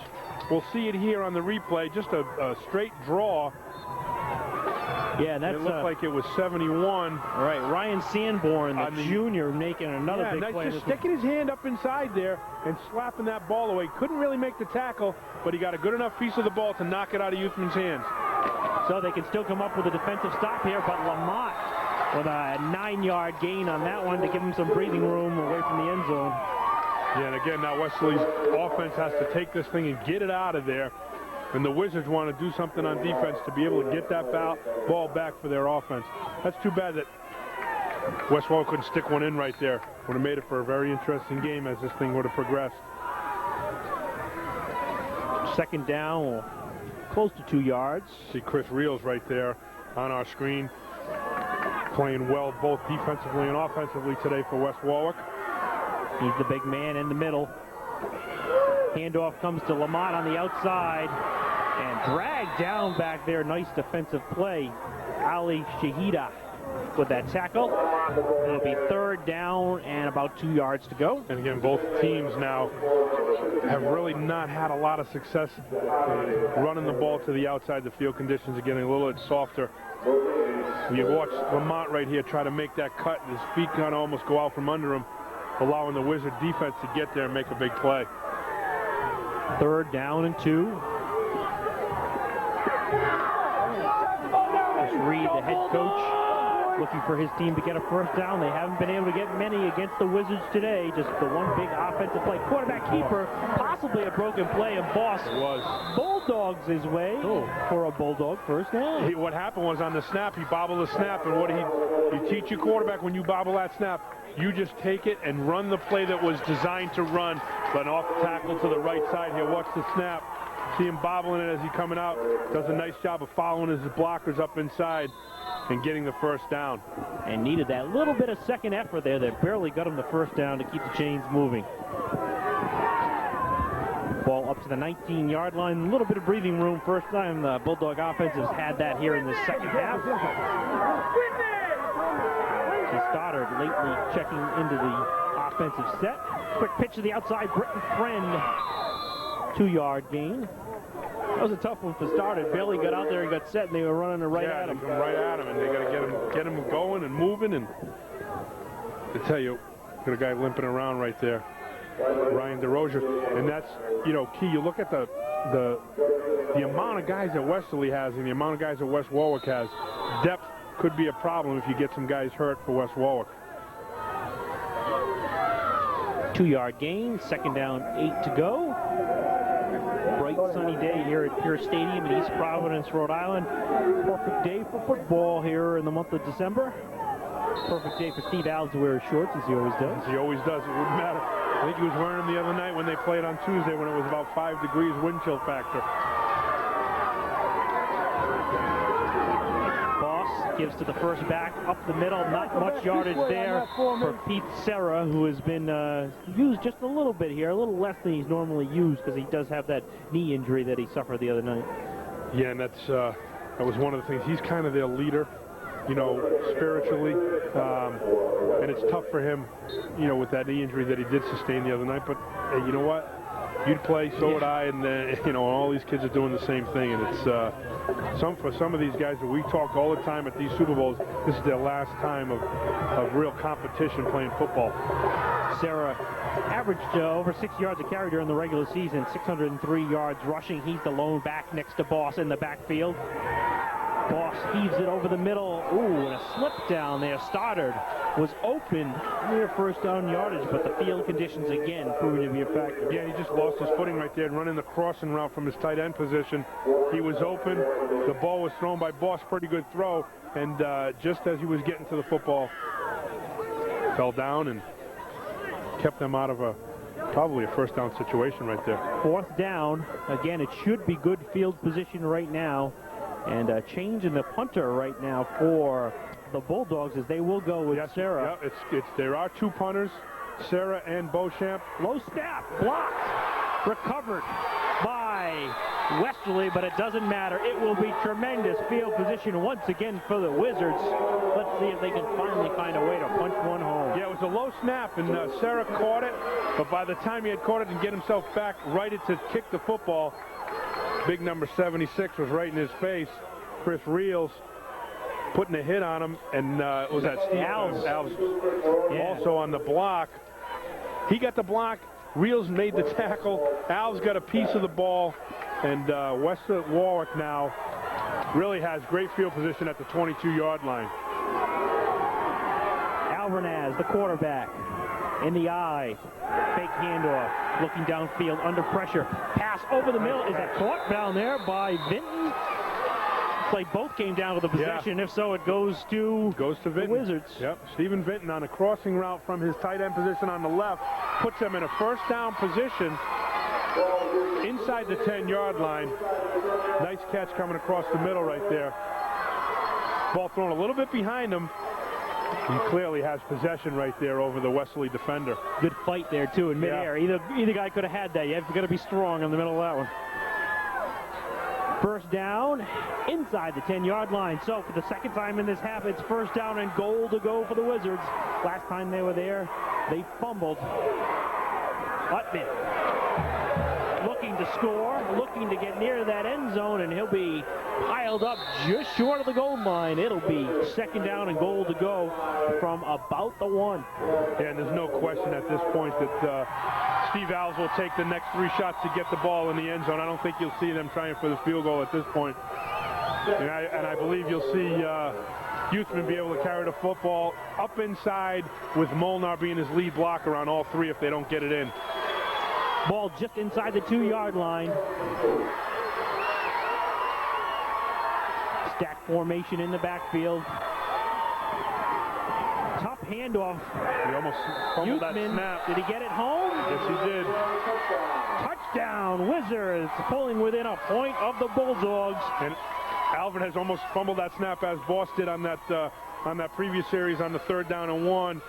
We'll see it here on the replay, just a straight draw. Yeah, that's it looked like it was 71. All right, Ryan Sanborn, the junior, making another big play. Just sticking his hand up inside there and slapping that ball away. Couldn't really make the tackle, but he got a good enough piece of the ball to knock it out of Youthman's hands. So they can still come up with a defensive stop here, but Lamont with a 9-yard gain on that one to give him some breathing room away from the end zone. Yeah, and again, now Westerly's offense has to take this thing and get it out of there. And the Wizards want to do something on defense to be able to get that ball back for their offense. That's too bad that West Warwick couldn't stick one in right there. Would have made it for a very interesting game as this thing would have progressed. Second down, close to 2 yards. See Chris Reels right there on our screen, playing well both defensively and offensively today for West Warwick. He's the big man in the middle. Handoff comes to Lamont on the outside and dragged down back there. Nice defensive play. Ali Shahida with that tackle. It'll be third down and about 2 yards to go. And again, both teams now have really not had a lot of success running the ball to the outside. The field conditions are getting a little bit softer. You watch Lamont right here try to make that cut, and his feet kind of almost go out from under him, allowing the Wizard defense to get there and make a big play. Third down and 2. Just Reed, the head coach, looking for his team to get a first down. They haven't been able to get many against the Wizards today. Just the one big offensive play. Quarterback keeper, possibly a broken play, and Boss Bulldogs his way for a Bulldog first down. What happened was on the snap, he bobbled the snap, and what you teach your quarterback when you bobble that snap, you just take it and run the play that was designed to run, but off tackle to the right side here. Watch the snap. See him bobbling it as he's coming out. Does a nice job of following his blockers up inside and getting the first down. And needed that little bit of second effort there that barely got him the first down to keep the chains moving. Ball up to the 19-yard line. A little bit of breathing room. First time the Bulldog offense has had that here in the second half. Stoddard lately checking into the offensive set. Quick pitch to the outside. Britton Friend. 2-yard gain. That was a tough one for Stoddard. Bailey got out there and got set, and they were running it right at him. Yeah, right at him, and they got to get him going and moving. And I tell you, got a guy limping around right there, Ryan DeRozier, and that's key. You look at the amount of guys that Westerly has and the amount of guys that West Warwick has. Depth could be a problem if you get some guys hurt for West Warwick. 2-yard gain. Second down, 8 to go. Bright sunny day here at Pierce Stadium in East Providence, Rhode Island. Perfect day for football here in the month of December. Perfect day for Steve Allen to wear his shorts, as he always does. As he always does. It wouldn't matter. I think he was wearing them the other night when they played on Tuesday when it was about 5 degrees wind chill factor. Gives to the first back, up the middle, not much yardage there for Pete Serra, who has been used just a little bit here, a little less than he's normally used because he does have that knee injury that he suffered the other night. Yeah, and that was one of the things. He's kind of their leader, spiritually, and it's tough for him, with that knee injury that he did sustain the other night. But hey, you know what? You'd play, so would I, and all these kids are doing the same thing, and it's for some of these guys that we talk all the time at these Super Bowls, this is their last time of real competition playing football. Sarah averaged over 6 yards a carry during the regular season, 603 yards rushing. He's the lone back next to Boss in the backfield. Boss heaves it over the middle. Ooh, and a slip down there. Stoddard was open near first down yardage, but the field conditions again proving to be a factor. Yeah, he just lost his footing right there and running the crossing route from his tight end position. He was open. The ball was thrown by Boss. Pretty good throw. And just as he was getting to the football, fell down and kept them out of probably a first down situation right there. Fourth down. Again, it should be good field position right now. And a change in the punter right now for the Bulldogs as they will go with Sarah. Yeah, there are two punters, Sarah and Beauchamp. Low snap, blocked, recovered by Westerly, but it doesn't matter. It will be tremendous field position once again for the Wizards. Let's see if they can finally find a way to punch one home. Yeah, it was a low snap, and Sarah caught it, but by the time he had caught it and get himself back, righted to kick the football, big number 76 was right in his face. Chris Reels putting a hit on him, and was that Steve Alves also on the block. He got the block. Reels made the tackle. Alves got a piece of the ball, and Warwick now really has great field position at the 22-yard line. Alvarez, the quarterback, in the eye, fake handoff, looking downfield under pressure. Pass over the middle. Is that caught down there by Vinton? Play both came down to the possession. Yeah. If so, it goes to Vinton. The Wizards. Yep, Stephen Vinton on a crossing route from his tight end position on the left, puts them in a first down position inside the 10-yard line. Nice catch coming across the middle right there. Ball thrown a little bit behind him. He clearly has possession right there over the Westerly defender. Good fight there, too, in midair. Yeah. Either guy could have had that. You've got to be strong in the middle of that one. First down inside the 10-yard line. So for the second time in this half, it's first down and goal to go for the Wizards. Last time they were there, they fumbled. Utman looking to score, looking to get near that end zone, and he'll be piled up just short of the goal line. It'll be second down and goal to go from about the 1. Yeah, and there's no question at this point that Steve Alves will take the next 3 shots to get the ball in the end zone. I don't think you'll see them trying for the field goal at this point. And I believe you'll see Youthman be able to carry the football up inside with Molnar being his lead blocker on all 3 if they don't get it in. Ball just inside the 2-yard line. Stack formation in the backfield. Tough handoff. He almost fumbled that snap. Did he get it home? Yes, he did. Touchdown, Wizards, pulling within a point of the Bulldogs. And Alvin has almost fumbled that snap as Boss did on that previous series on the 3rd down and 1.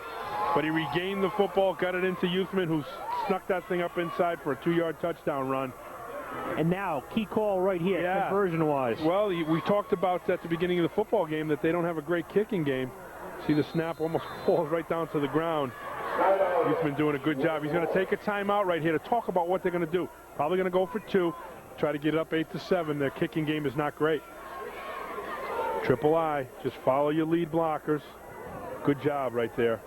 But he regained the football, got it into Youthman, who snuck that thing up inside for a 2-yard touchdown run. And now, key call right here, conversion-wise. Well, we talked about at the beginning of the football game that they don't have a great kicking game. See the snap almost falls right down to the ground. He's been doing a good job. He's going to take a timeout right here to talk about what they're going to do. Probably going to go for 2, try to get it up 8-7. Their kicking game is not great. Triple I, just follow your lead blockers. Good job right there.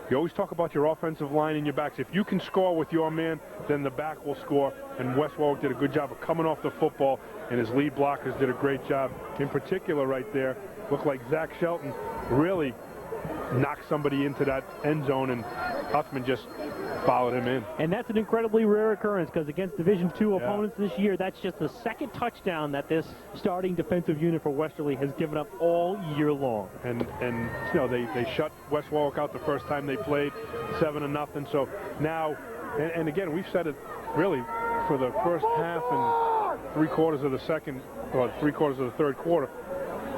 You always talk about your offensive line and your backs. If you can score with your man, then the back will score. And West Warwick did a good job of coming off the football, and his lead blockers did a great job. In particular right there, looked like Zach Shelton really knocked somebody into that end zone, and Huffman just followed him in. And that's an incredibly rare occurrence because against Division II opponents this year, that's just the 2nd touchdown that this starting defensive unit for Westerly has given up all year long. And you know, they shut West Warwick out the first time they played, 7-0. So now, and again, we've said it really for the first half and 3/4 of the second, or 3/4 of the 3rd quarter.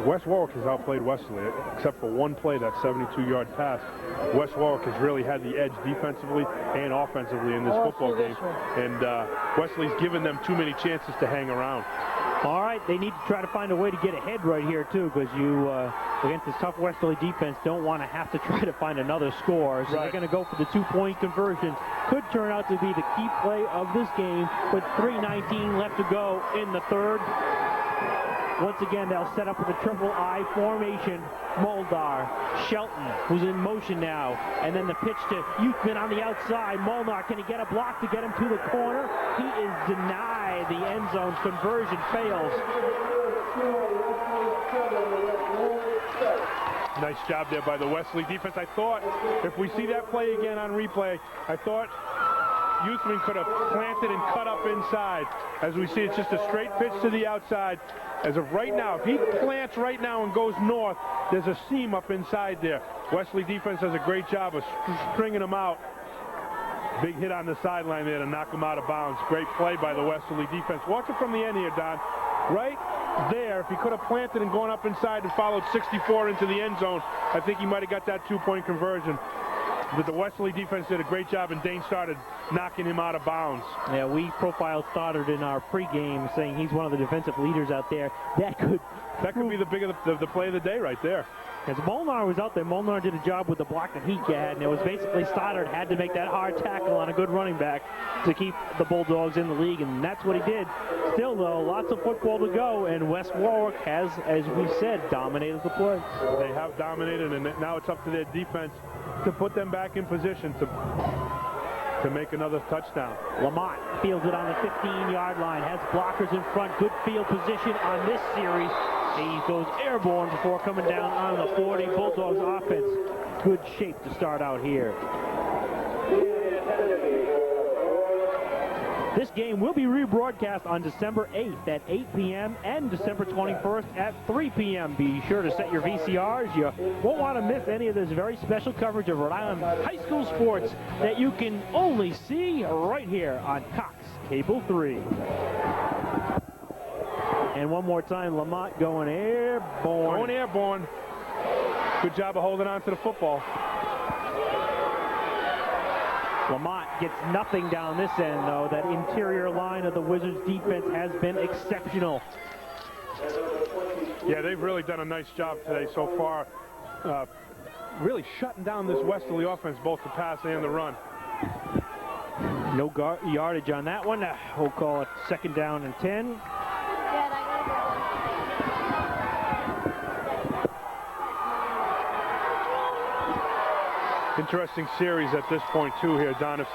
West Warwick has outplayed Westerly, except for one play, that 72-yard pass. West Warwick has really had the edge defensively and offensively in this football game. And Westerly's given them too many chances to hang around. All right, they need to try to find a way to get ahead right here, too, because you, against this tough Westerly defense, don't want to have to try to find another score. So they're going to go for the 2-point conversion. Could turn out to be the key play of this game with 3:19 left to go in the 3rd. Once again, they'll set up with a triple I formation. Molnar, Shelton, who's in motion now, and then the pitch to Youthman on the outside. Molnar, can he get a block to get him to the corner? He is denied. The end zone conversion fails. Nice job there by the Westerly defense. I thought if we see that play again on replay, I thought Youthman could have planted and cut up inside. As we see, it's just a straight pitch to the outside. As of right now, if he plants right now and goes north, there's a seam up inside there. Westerly defense does a great job of stringing him out. Big hit on the sideline there to knock him out of bounds. Great play by the Westerly defense. Watch it from the end here, Don. Right there, if he could have planted and gone up inside and followed 64 into the end zone, I think he might have got that two-point conversion. But the Westerly defense did a great job, and Dane started knocking him out of bounds. Yeah, we profiled Stoddard in our pregame, saying he's one of the defensive leaders out there. That could be the play of the day right there. As Molnar was out there, Molnar did a job with the block that he had, and it was basically Stoddard had to make that hard tackle on a good running back to keep the Bulldogs in the league, and that's what he did. Still, though, lots of football to go, and West Warwick has, as we said, dominated the play. They have dominated, and now it's up to their defense to put them back in position to make another touchdown. Lamont fields it on the 15-yard line, has blockers in front, good field position on this series. He goes airborne before coming down on the 40. Bulldogs offense, good shape to start out here. This game will be rebroadcast on December 8th at 8 p.m. and December 21st at 3 p.m. Be sure to set your VCRs. You won't want to miss any of this very special coverage of Rhode Island high school sports that you can only see right here on Cox Cable 3. And one more time, Lamont going airborne. Going airborne. Good job of holding on to the football. Lamont gets nothing down this end, though. That interior line of the Wizards defense has been exceptional. Yeah, they've really done a nice job today so far. Really shutting down this Westerly offense, both the pass and the run. No yardage on that one. We'll call it 2nd down and 10. Interesting series at this point, too, here, Don. If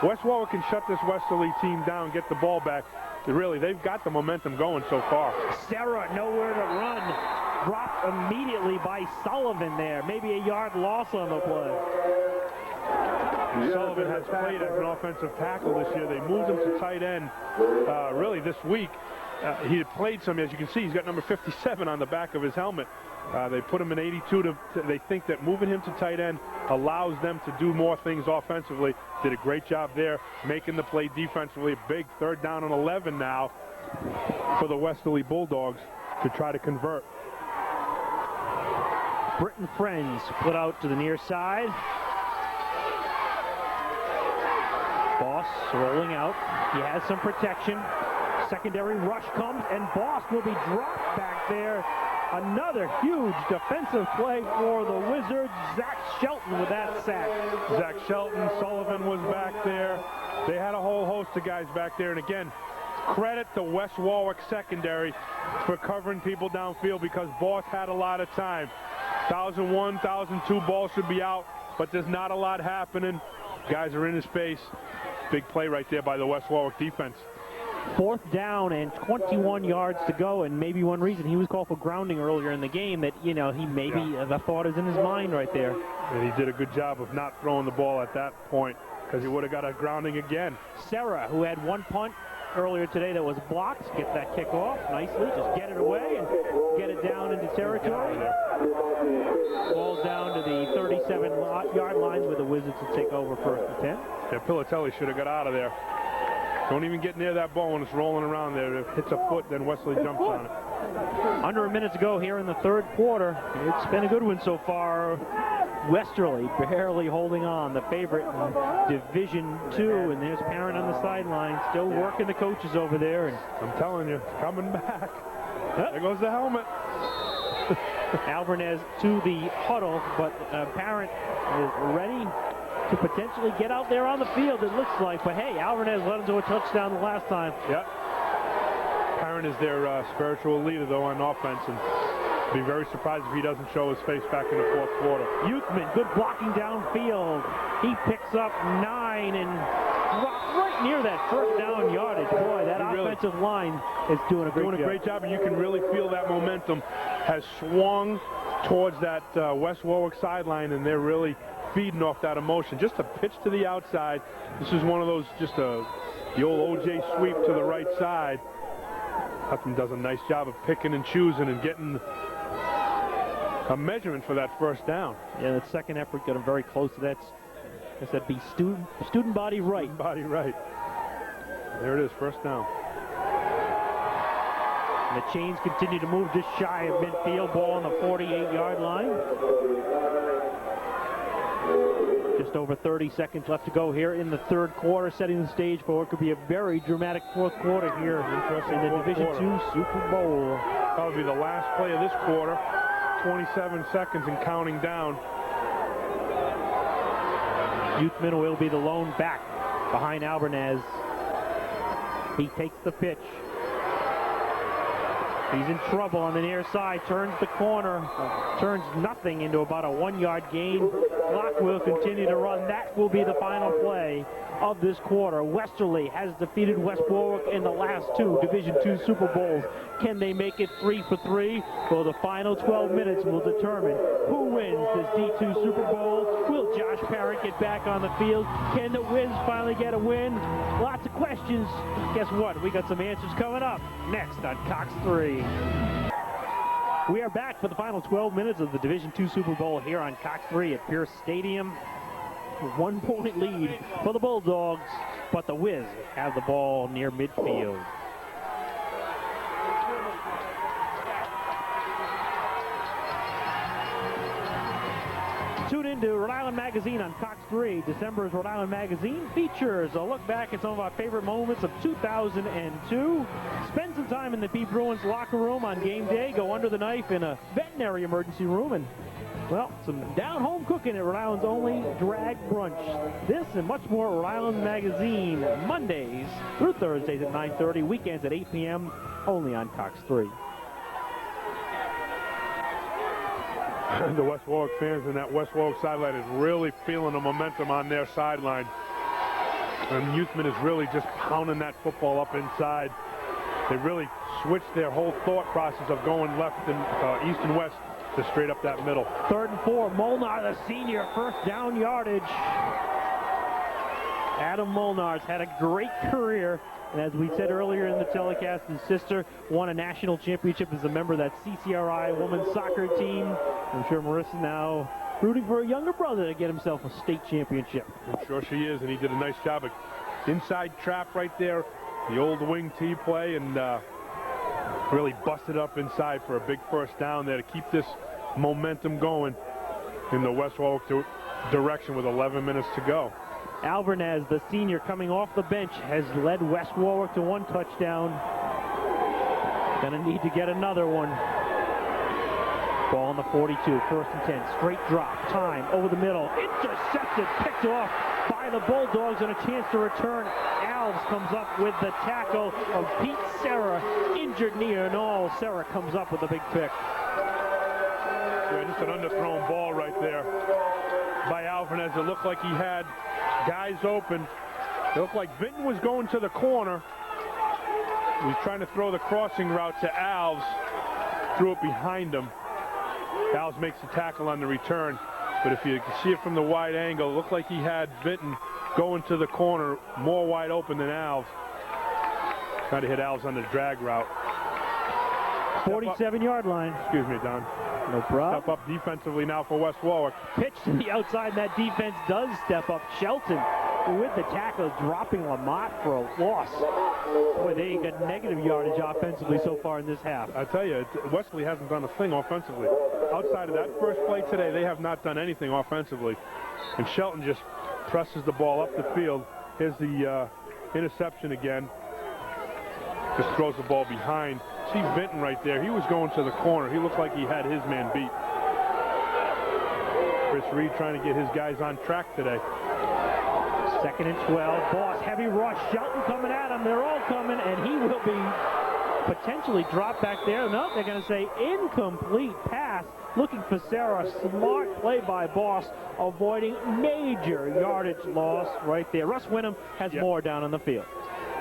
West Warwick can shut this Westerly team down, get the ball back, they've got the momentum going so far. Sarah nowhere to run. Dropped immediately by Sullivan there. Maybe a yard loss on the play. Sullivan has played as an offensive tackle this year. They moved him to tight end really this week. He had played some, as you can see, he's got number 57 on the back of his helmet. They put him in 82. They think that moving him to tight end allows them to do more things offensively. Did a great job there, making the play defensively. A big 3rd down and 11 now for the Westerly Bulldogs to try to convert. Britton Friends split out to the near side. Boss rolling out. He has some protection. Secondary rush comes, and Boss will be dropped back there. Another huge defensive play for the Wizards. Zach Shelton with that sack. Zach Shelton, Sullivan was back there. They had a whole host of guys back there. And again, credit to West Warwick secondary for covering people downfield, because Boss had a lot of time. 1,001, 1,002 balls should be out, but there's not a lot happening. Guys are in his face. Big play right there by the West Warwick defense. 4th down and 21 yards to go, and maybe one reason he was called for grounding earlier in the game, that, he maybe the thought is in his mind right there. And he did a good job of not throwing the ball at that point, because he would have got a grounding again. Sarah, who had one punt earlier today that was blocked, gets that kick off nicely. Just get it away and get it down into territory. Ball down to the 37-yard line with the Wizards to take over 1st and 10. Yeah, Pilatelli should have got out of there. Don't even get near that ball when it's rolling around there. If it hits a foot, then Westerly jumps on it. Under a minute to go here in the 3rd quarter. It's been a good one so far. Westerly barely holding on, the favorite in Division II, and there's Parent on the sideline, still working the coaches over there. And I'm telling you, coming back. There goes the helmet. Alvarez to the huddle, but Parent is ready to potentially get out there on the field, it looks like. But hey, Alvarez led him to a touchdown the last time. Yep. Parent Warren is their spiritual leader, though, on offense, and be very surprised if he doesn't show his face back in the fourth quarter. Youthman, good blocking downfield. He picks up 9 and right near that first down yardage. Boy, that offensive line is doing a great job. And you can really feel that momentum has swung towards that West Warwick sideline, and they're really feeding off that emotion. Just a pitch to the outside. This is one of those, the old O.J. sweep to the right side. Hudson does a nice job of picking and choosing and getting a measurement for that first down. Yeah, that second effort got him very close to that. I said, be student body right. Student body right. There it is, first down. And the chains continue to move just shy of midfield. Ball on the 48-yard line. Just over 30 seconds left to go here in the third quarter, setting the stage for what could be a very dramatic fourth quarter here in the Division II Super Bowl. That'll be the last play of this quarter. 27 seconds and counting down. Youthman will be the lone back behind Albernaz. He takes the pitch. He's in trouble on the near side, turns the corner, turns nothing into about a 1-yard gain. Clock will continue to run. That will be the final play of this quarter. Westerly has defeated West Warwick in the last 2 Division II Super Bowls. Can they make it 3 for 3? Well, the final 12 minutes will determine who wins this D2 Super Bowl. Will Josh Parent get back on the field? Can the Wiz finally get a win? Lots of questions. Guess what? We got some answers coming up next on Cox 3. We are back for the final 12 minutes of the Division II Super Bowl here on Cox 3 at Pierce Stadium. 1-point lead for the Bulldogs, but the Wiz have the ball near midfield. Tune into Rhode Island Magazine on Cox 3. December's Rhode Island Magazine features a look back at some of our favorite moments of 2002. Spend some time in the Pete Bruins locker room on game day. Go under the knife in a veterinary emergency room and, well, some down-home cooking at Rhode Island's only drag brunch. This and much more at Rhode Island Magazine, Mondays through Thursdays at 9:30, weekends at 8 p.m., only on Cox 3. The West Warwick fans and that West Warwick sideline is really feeling the momentum on their sideline. And Youthman is really just pounding that football up inside. They really switched their whole thought process of going left and east and west to straight up that middle. 3rd and 4, Molnar, the senior, first down yardage. Adam Molnar's had a great career, and as we said earlier in the telecast, his sister won a national championship as a member of that CCRI women's soccer team. I'm sure Marissa now rooting for a younger brother to get himself a state championship. I'm sure she is, and he did a nice job of inside trap right there, the old wing T play, and really busted up inside for a big first down there to keep this momentum going in the West Warwick direction with 11 minutes to go. Albernaz, the senior, coming off the bench, has led West Warwick to 1 touchdown. Gonna need to get another one. Ball on the 42, 1st and 10, straight drop, time, over the middle, intercepted, picked off by the Bulldogs, and a chance to return. Alves comes up with the tackle of Pete Serra, injured knee and all. Serra comes up with a big pick. Yeah, just an underthrown ball right there by Alvarez. It looked like he had guys open. It looked like Vinton was going to the corner. He was trying to throw the crossing route to Alves. Threw it behind him. Alves makes the tackle on the return. But if you can see it from the wide angle, it looked like he had Vinton going to the corner more wide open than Alves. Trying to hit Alves on the drag route. 47-yard line. Excuse me, Don. No problem. Step up defensively now for West Warwick. Pitch to the outside, and that defense does step up. Shelton with the tackle, dropping Lamont for a loss. Boy, they got negative yardage offensively so far in this half. I tell you, Westerly hasn't done a thing offensively. Outside of that first play today, they have not done anything offensively. And Shelton just presses the ball up the field. Here's the interception again. Just throws the ball behind. See Vinton right there. He was going to the corner. He looked like he had his man beat. Chris Reed trying to get his guys on track today. 2nd and 12. Boss, heavy rush. Shelton coming at him. They're all coming, and he will be potentially drop back there. No, they're going to say incomplete pass. Looking for Sarah. Smart play by Boss, avoiding major yardage loss right there. Russ Winham has more down on the field.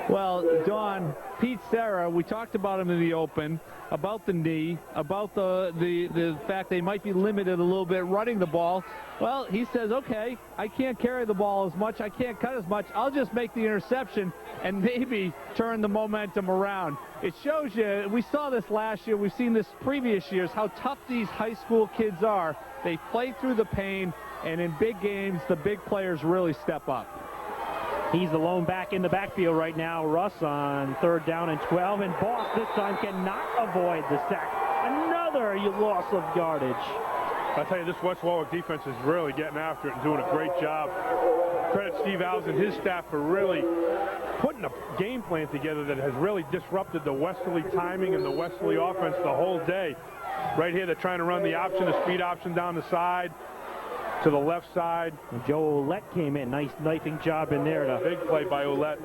Well, Don, Pete Serra, we talked about him in the open, about the knee, about the fact they might be limited a little bit running the ball. Well, he says, okay, I can't carry the ball as much, I can't cut as much, I'll just make the interception and maybe turn the momentum around. It shows you, we saw this last year, we've seen this previous years, how tough these high school kids are. They play through the pain, and in big games, the big players really step up. He's the lone back in the backfield right now. Russ on 3rd down and 12, and Boss this time cannot avoid the sack. Another loss of yardage. I tell you, this West Warwick defense is really getting after it and doing a great job. Credit Steve Alves and his staff for really putting a game plan together that has really disrupted the Westerly timing and the Westerly offense the whole day. Right here, they're trying to run the option, the speed option down the side, to the left side. And Joe Ouellette came in. Nice knifing job in there. Big play by Ouellette.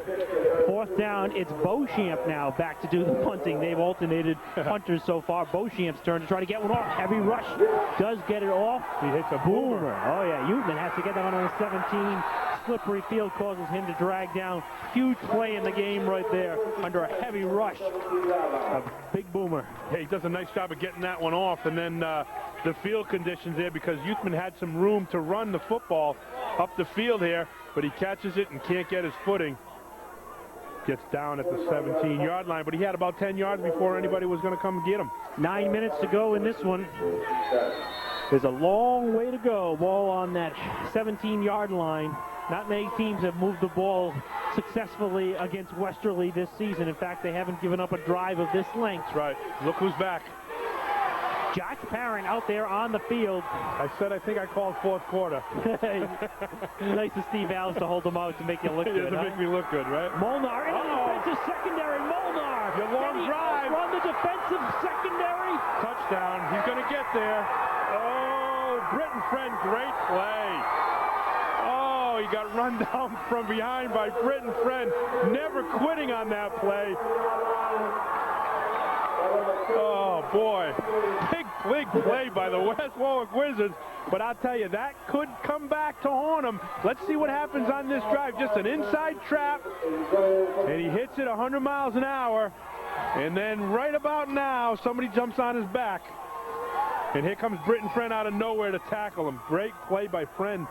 4th down, it's Beauchamp now back to do the punting. They've alternated punters so far. Beauchamp's turn to try to get one off. Heavy rush. Does get it off. He hits a boomer. Oh, yeah. Uthman has to get that one on the 17. Slippery field causes him to drag down. Huge play in the game right there under a heavy rush. A big boomer. Yeah, he does a nice job of getting that one off. And then the field conditions there, because Uthman had some room to run the football up the field here, but he catches it and can't get his footing. Gets down at the 17-yard line, but he had about 10 yards before anybody was going to come get him. 9 minutes to go in this one. There's a long way to go. Ball on that 17-yard line. Not many teams have moved the ball successfully against Westerly this season. In fact, they haven't given up a drive of this length. That's right. Look who's back. Josh Parent out there on the field. I think I called 4th quarter. Nice of Steve Alves to hold them out to make you look good. To make me look good, right? Molnar in the defensive secondary. Molnar. Your long drive. Run the defensive secondary. Touchdown. He's going to get there. Oh, Britton Friend, great play. Oh, he got run down from behind by Britton Friend. Never quitting on that play. Oh, boy. Big play by the West Warwick Wizards. But I'll tell you, that could come back to haunt him. Let's see what happens on this drive. Just an inside trap. And he hits it 100 miles an hour. And then right about now, somebody jumps on his back. And here comes Britton Friend out of nowhere to tackle him. Great play by Friend.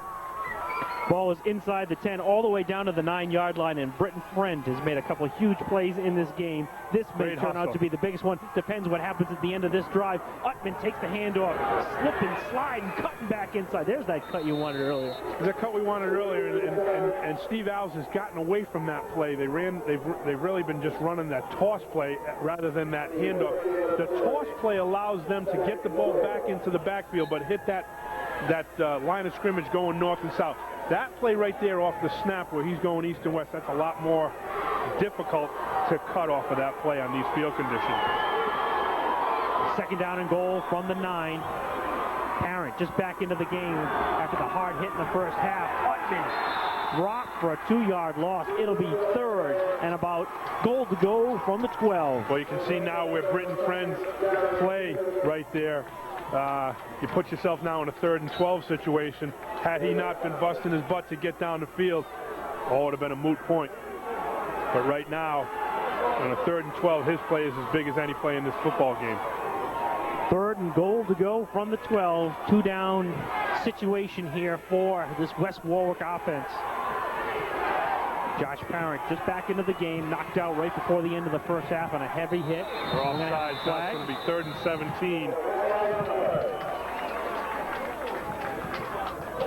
Ball is inside the 10 all the way down to the 9-yard line, and Britton Friend has made a couple of huge plays in this game. This may turn out to be the biggest one. Depends what happens at the end of this drive. Utman takes the handoff, slipping, sliding, cutting back inside. There's that cut you wanted earlier. There's a cut we wanted earlier, and Steve Alves has gotten away from that play. They've really been just running that toss play rather than that handoff. The toss play allows them to get the ball back into the backfield, but hit that line of scrimmage going north and south. That play right there off the snap where he's going east and west, that's a lot more difficult to cut off of that play on these field conditions. 2nd down and goal from the 9. Parent just back into the game after the hard hit in the first half. Utman dropped for a 2-yard loss. It'll be 3rd and about goal to go from the 12. Well, you can see now where Britton Friend's play right there. You put yourself now in a 3rd and 12 situation. Had he not been busting his butt to get down the field, it would have been a moot point. But right now, on a 3rd and 12, his play is as big as any play in this football game. 3rd and goal to go from the 12. 2-down situation here for this West Warwick offense. Josh Parent just back into the game, knocked out right before the end of the first half on a heavy hit. Wrong side, so it's going to be 3rd and 17.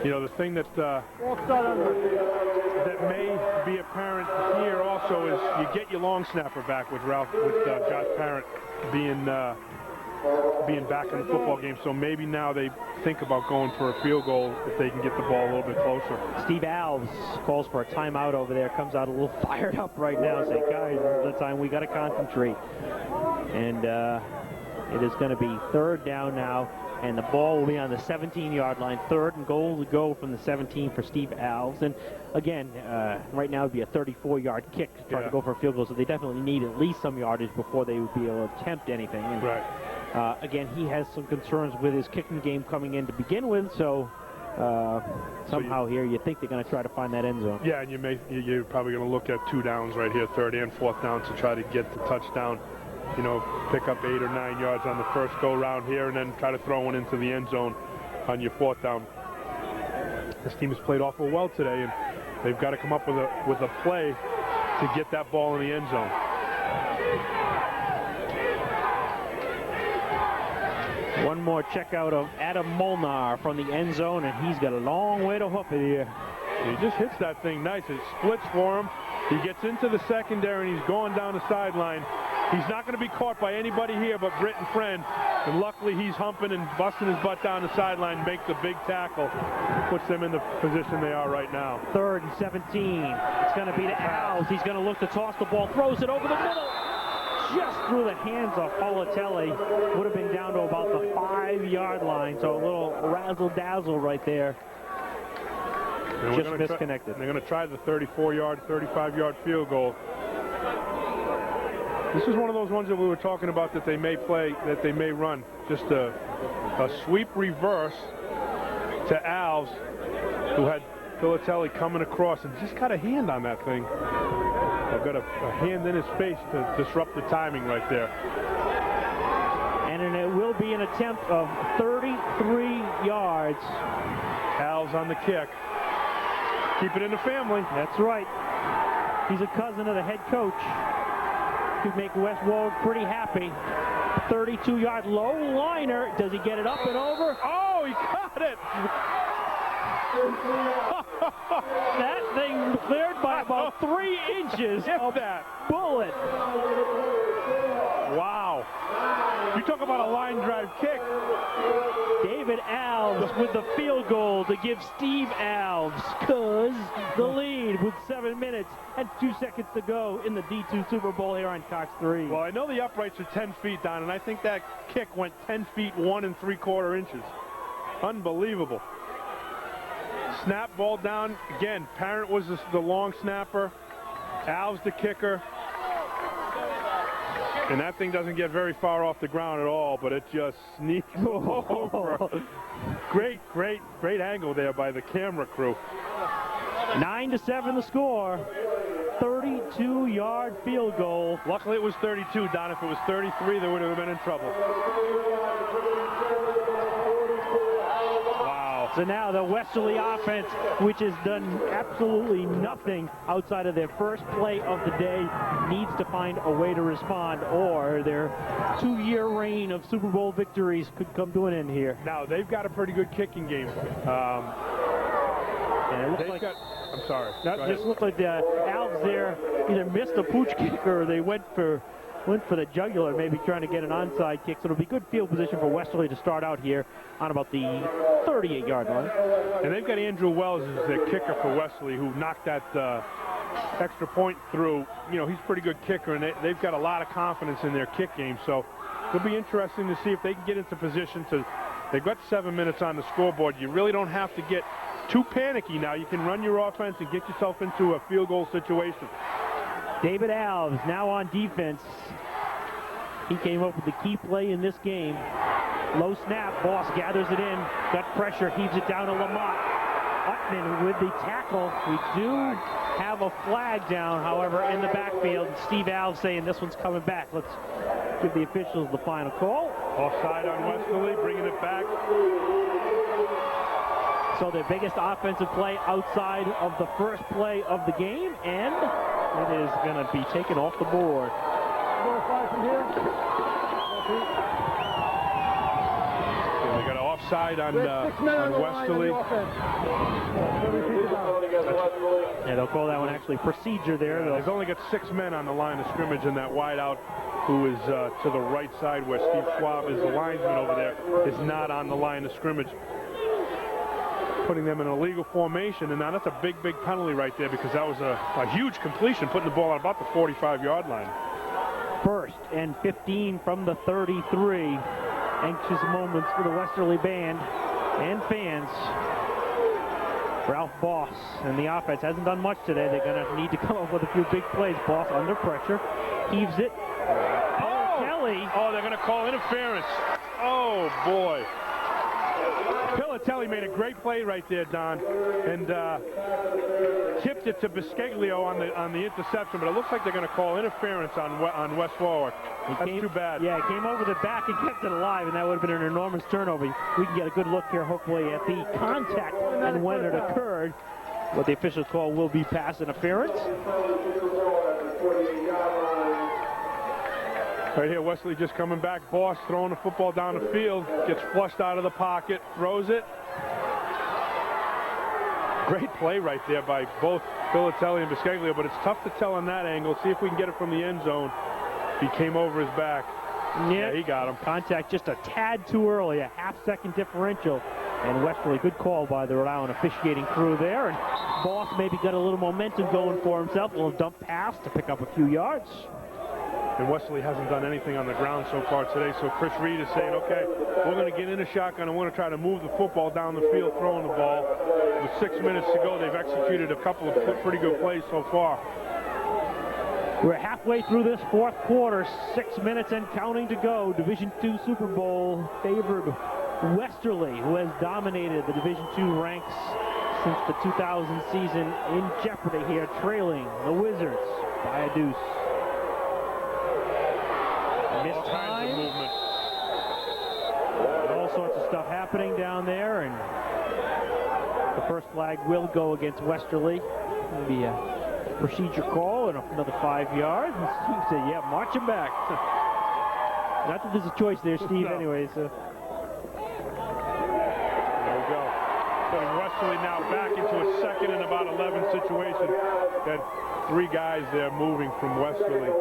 You know, the thing that may be apparent here also is you get your long snapper back with Josh Parent being back in the football game. So maybe now they think about going for a field goal if they can get the ball a little bit closer. Steve Alves calls for a timeout over there. Comes out a little fired up right now, saying, guys, this is the time we got to concentrate. And it is going to be 3rd down now And the ball will be on the 17-yard line. 3rd and goal to go from the 17 for Steve Alves. And again, right now it would be a 34-yard kick to try to go for a field goal. So they definitely need at least some yardage before they would be able to attempt anything. And, again, he has some concerns with his kicking game coming in to begin with. So somehow here you think they're going to try to find that end zone. Yeah, and you're probably going to look at 2 downs right here, 3rd and 4th down, to try to get the touchdown. You know, pick up 8 or 9 yards on the first go-round here and then try to throw one into the end zone on your 4th down. This team has played awful well today, and they've got to come up with a play to get that ball in the end zone. One more check out of Adam Molnar from the end zone, and he's got a long way to hoof it here. He just hits that thing nice. It splits for him. He gets into the secondary, and he's going down the sideline. He's not going to be caught by anybody here but Britt and Friend. And luckily, he's humping and busting his butt down the sideline, makes a big tackle, puts them in the position they are right now. 3rd and 17. It's going to be to Alves. He's going to look to toss the ball, throws it over the middle. Just through the hands of Politelli. Would have been down to about the 5-yard line. So a little razzle-dazzle right there. Just misconnected. They're going to try the 34-yard, 35-yard field goal. This is one of those ones that we were talking about that they may play, that they may run. Just a sweep reverse to Alves, who had Politelli coming across and just got a hand on that thing. They've got a hand in his face to disrupt the timing right there. And it will be an attempt of 33 yards. Alves on the kick. Keep it in the family. That's right. He's a cousin of the head coach. Could make West Warwick pretty happy. 32-yard low liner. Does he get it up and over? Oh, he got it! That thing cleared by about 3 inches of that bullet. Wow. You talk about a line drive kick. David Alves with the field goal to give Steve Alves the lead with 7 minutes and 2 seconds to go in the D2 Super Bowl here on Cox 3. Well, I know the uprights are 10 feet down, and I think that kick went 10 feet 1 3/4 inches. Unbelievable. Snap ball down. Again, Parent was the long snapper. Alves the kicker. And that thing doesn't get very far off the ground at all, but it just sneaks over. Great angle there by the camera crew. 9-7 the score. 32-yard field goal. Luckily it was 32, Don. If it was 33, they would have been in trouble. Wow. So now the Westerly offense, which has done absolutely nothing outside of their first play of the day, needs to find a way to respond, or their 2-year reign of Super Bowl victories could come to an end here. Now, they've got a pretty good kicking game. And it looks like, I'm sorry. That just looked like the Alves there either missed a pooch kick or they went for the jugular, maybe trying to get an onside kick. So it'll be good field position for Westerly to start out here on about the 38-yard line. And they've got Andrew Wells as their kicker for Westerly, who knocked that extra point through. You know, he's a pretty good kicker, and they've got a lot of confidence in their kick game. So it'll be interesting to see if they can get into position to. They've got 7 minutes on the scoreboard. You really don't have to get too panicky now. You can run your offense and get yourself into a field goal situation. David Alves now on defense. He came up with the key play in this game. Low snap. Boss gathers it in. Got pressure. Heaves it down to Lamont. Utman with the tackle. We do have a flag down, however, in the backfield. Steve Alves saying this one's coming back. Let's give the officials the final call. Offside on Westerly, bringing it back. So their biggest offensive play outside of the first play of the game, and it is going to be taken off the board. They got an offside on Westerly. Yeah, they'll call that one actually procedure there. They've only got 6 men on the line of scrimmage, and that wideout who is to the right side where Steve Schwab is the linesman over there is not on the line of scrimmage, putting them in a illegal formation. And now that's a big penalty right there, because that was a huge completion, putting the ball at about the 45-yard line. 1st and 15 from the 33. Anxious moments for the Westerly band and fans. Ralph Boss and the offense hasn't done much today. They're going to need to come up with a few big plays. Boss under pressure, heaves it. Kelly. Oh, they're going to call interference. Oh, boy. Pilatelli made a great play right there, Don, and tipped it to Biscaglio on the interception, but it looks like they're going to call interference on West Warwick. That's too bad. Yeah, he came over the back and kept it alive, and that would have been an enormous turnover. We can get a good look here, hopefully, at the contact and when it occurred. What the officials call will be pass interference. Right here, Wesley just coming back. Boss throwing the football down the field. Gets flushed out of the pocket. Throws it. Great play right there by both Pilatelli and Biscaglio, but it's tough to tell on that angle. See if we can get it from the end zone. He came over his back. Yeah, he got him. Contact just a tad too early, a half-second differential. And Westerly, good call by the Rhode Island officiating crew there. And Boss maybe got a little momentum going for himself. A little dump pass to pick up a few yards. And Westerly hasn't done anything on the ground so far today, so Chris Reed is saying, okay, we're going to get in a shotgun and we're going to try to move the football down the field, throwing the ball. With 6 minutes to go, they've executed a couple of pretty good plays so far. We're halfway through this fourth quarter, 6 minutes and counting to go. Division II Super Bowl favored Westerly, who has dominated the Division II ranks since the 2000 season, in jeopardy here, trailing the Wizards by a deuce. Missed time. Movement. All sorts of stuff happening down there, and the first flag will go against Westerly. It'll be a procedure call and another 5 yards. And Steve said, yeah, march him back. Not that there's a choice there, Steve, No. anyways. There we go. Putting Westerly now back into a second and about 11 situation. Got 3 guys there moving from Westerly.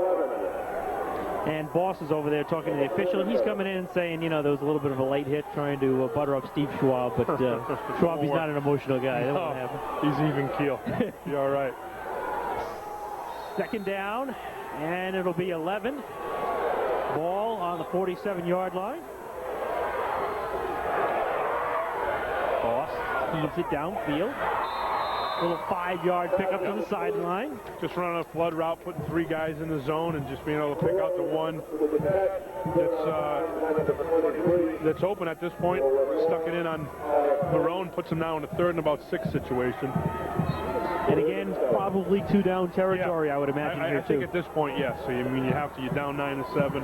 And Boss is over there talking to the official. He's coming in and saying, you know, there was a little bit of a late hit trying to butter up Steve Schwab, but Schwab, he's not an emotional guy. That won't happen. He's even keel. You're all right. Second down, and it'll be 11. Ball on the 47-yard line. Boss heaves it downfield. Little 5-yard pickup to the sideline. Just running a flood route, putting 3 guys in the zone, and just being able to pick out the one that's open at this point. Stuck it in on Barone, puts him now in a 3rd and about 6 situation. And again, probably 2 down territory, I would imagine here I too. think at this point, yes. So you mean you're down 9-7.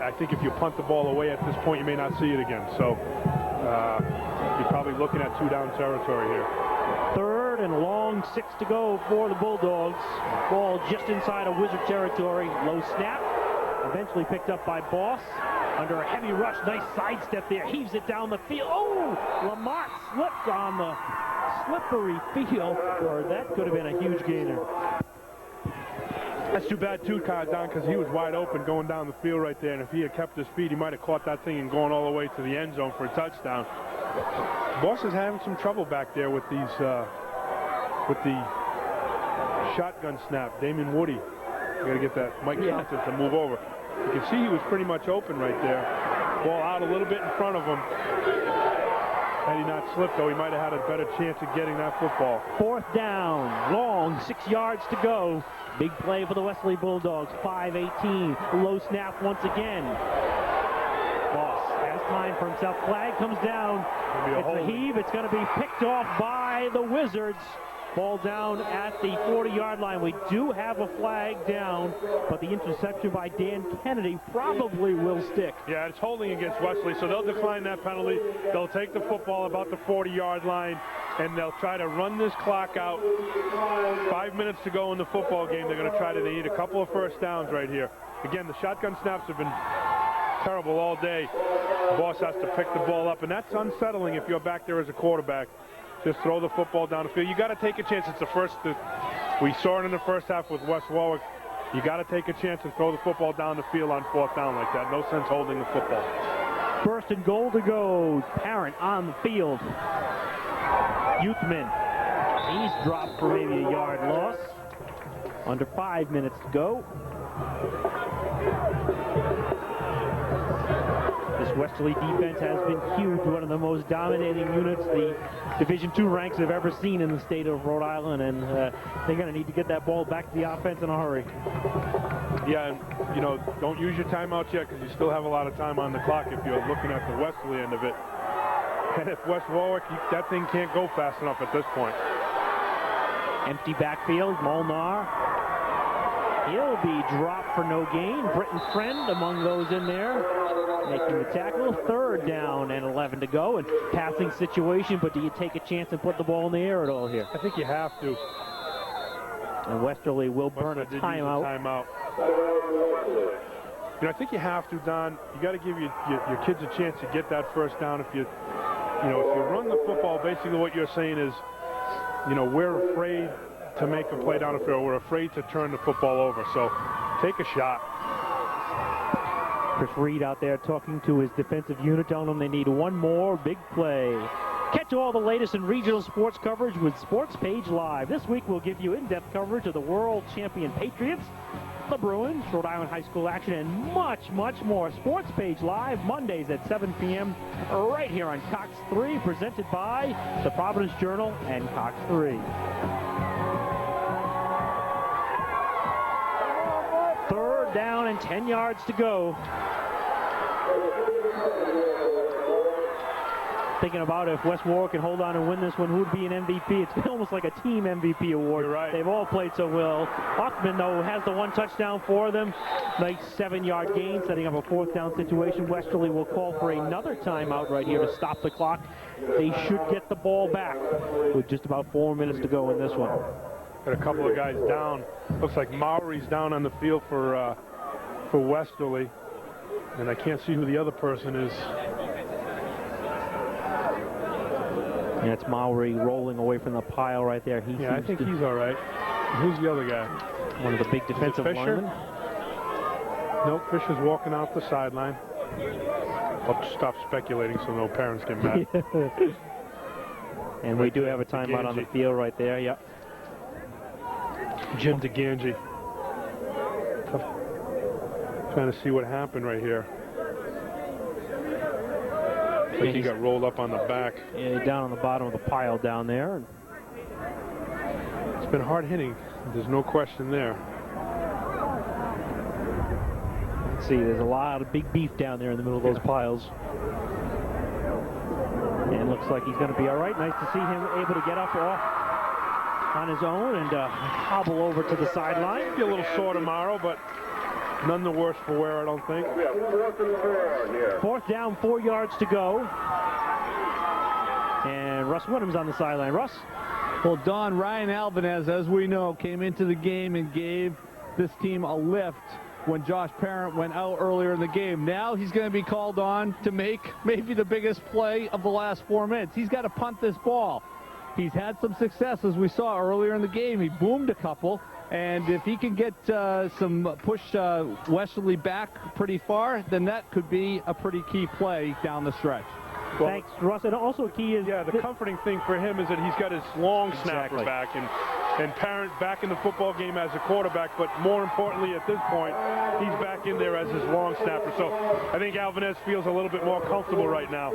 I think if you punt the ball away at this point, you may not see it again. So you're probably looking at 2 down territory here. 3rd and long, 6 to go for the Bulldogs. Ball just inside of Wizard territory. Low snap. Eventually picked up by Boss. Under a heavy rush, nice sidestep there. Heaves it down the field. Oh! Lamont slipped on the slippery field, or that could have been a huge gainer. That's too bad too, Don, because he was wide open going down the field right there, and if he had kept his feet, he might have caught that thing and gone all the way to the end zone for a touchdown. Boss is having some trouble back there with these, with the shotgun snap. Damien Woody, you got to get that Mike Johnson to move over. You can see he was pretty much open right there. Ball out a little bit in front of him. Had he not slipped, though, he might have had a better chance of getting that football. 4th down, long, 6 yards to go. Big play for the Westerly Bulldogs, 5-18. Low snap once again. Boss has time for himself. Flag comes down. It's a heave. It's going to be picked off by the Wizards. Ball down at the 40-yard line. We do have a flag down, but the interception by Dan Kennedy probably will stick. Yeah, it's holding against Westerly, so they'll decline that penalty. They'll take the football about the 40-yard line, and they'll try to run this clock out. 5 minutes to go in the football game. They're going to try to, they need a couple of first downs right here. Again, the shotgun snaps have been terrible all day. The boss has to pick the ball up, and that's unsettling if you're back there as a quarterback. Just throw the football down the field. You got to take a chance. It's the first. We saw it in the first half with West Warwick. You got to take a chance and throw the football down the field on 4th down like that. No sense holding the football. 1st and goal to go. Parent on the field. Youthman. He's dropped for maybe a yard loss. Under 5 minutes to go. The This Westerly defense has been huge, one of the most dominating units the Division II ranks have ever seen in the state of Rhode Island, and they're going to need to get that ball back to the offense in a hurry. Yeah, and, you know, don't use your timeouts yet because you still have a lot of time on the clock if you're looking at the Westerly end of it. And if West Warwick, that thing can't go fast enough at this point. Empty backfield, Molnar. He'll be dropped for no gain. Britton Friend among those in there, making the tackle. 3rd down and 11 to go. And passing situation, but do you take a chance and put the ball in the air at all here? I think you have to. And Westerly will burn a timeout. You know, I think you have to, Don. You got to give your kids a chance to get that first down. If you run the football, basically what you're saying is, you know, we're afraid to make a play down the field. We're afraid to turn the football over. So take a shot. Chris Reed out there talking to his defensive unit, telling them they need one more big play. Catch all the latest in regional sports coverage with Sports Page Live. This week we'll give you in-depth coverage of the world champion Patriots, the Bruins, Rhode Island High School action, and much, much more. Sports Page Live, Mondays at 7 p.m. right here on Cox 3, presented by the Providence Journal and Cox 3. 3rd down and 10 yards to go. Thinking about if West Warwick can hold on and win this one, who would be an MVP? It's been almost like a team MVP award. You're right. They've all played so well. Hockman, though, has the 1 touchdown for them. Nice 7-yard gain, setting up a 4th down situation. Westerly will call for another timeout right here to stop the clock. They should get the ball back with just about 4 minutes to go in this one. Got a couple of guys down. Looks like Maury's down on the field for Westerly, and I can't see who the other person is. Yeah, it's Mowry rolling away from the pile right there. I think he's all right. Who's the other guy? One of the big defensive linemen. Nope, Fisher's walking out the sideline. I'll stop speculating so no parents get mad. And we do have a timeout on the field right there. Yep. Jim DeGangi. Trying to see what happened right here. Looks like he got rolled up on the back. Yeah, down on the bottom of the pile down there. It's been hard hitting. There's no question there. Let's see, there's a lot of big beef down there in the middle of those piles. And it looks like he's going to be all right. Nice to see him able to get up off on his own and hobble over to the sideline. Be a little sore tomorrow, but none the worse for wear, I don't think. 4th down, 4 yards to go. And Russ Woodham's on the sideline. Russ? Well, Don, Ryan Albanese, as we know, came into the game and gave this team a lift when Josh Parent went out earlier in the game. Now he's going to be called on to make maybe the biggest play of the last 4 minutes. He's got to punt this ball. He's had some success, as we saw earlier in the game. He boomed a couple. And if he can get push Westerly back pretty far, then that could be a pretty key play down the stretch. Well, thanks, Russ. And also key is... Yeah, the comforting thing for him is that he's got his long snapper back and Parent back in the football game as a quarterback, but more importantly at this point, he's back in there as his long snapper. So I think Albanese feels a little bit more comfortable right now.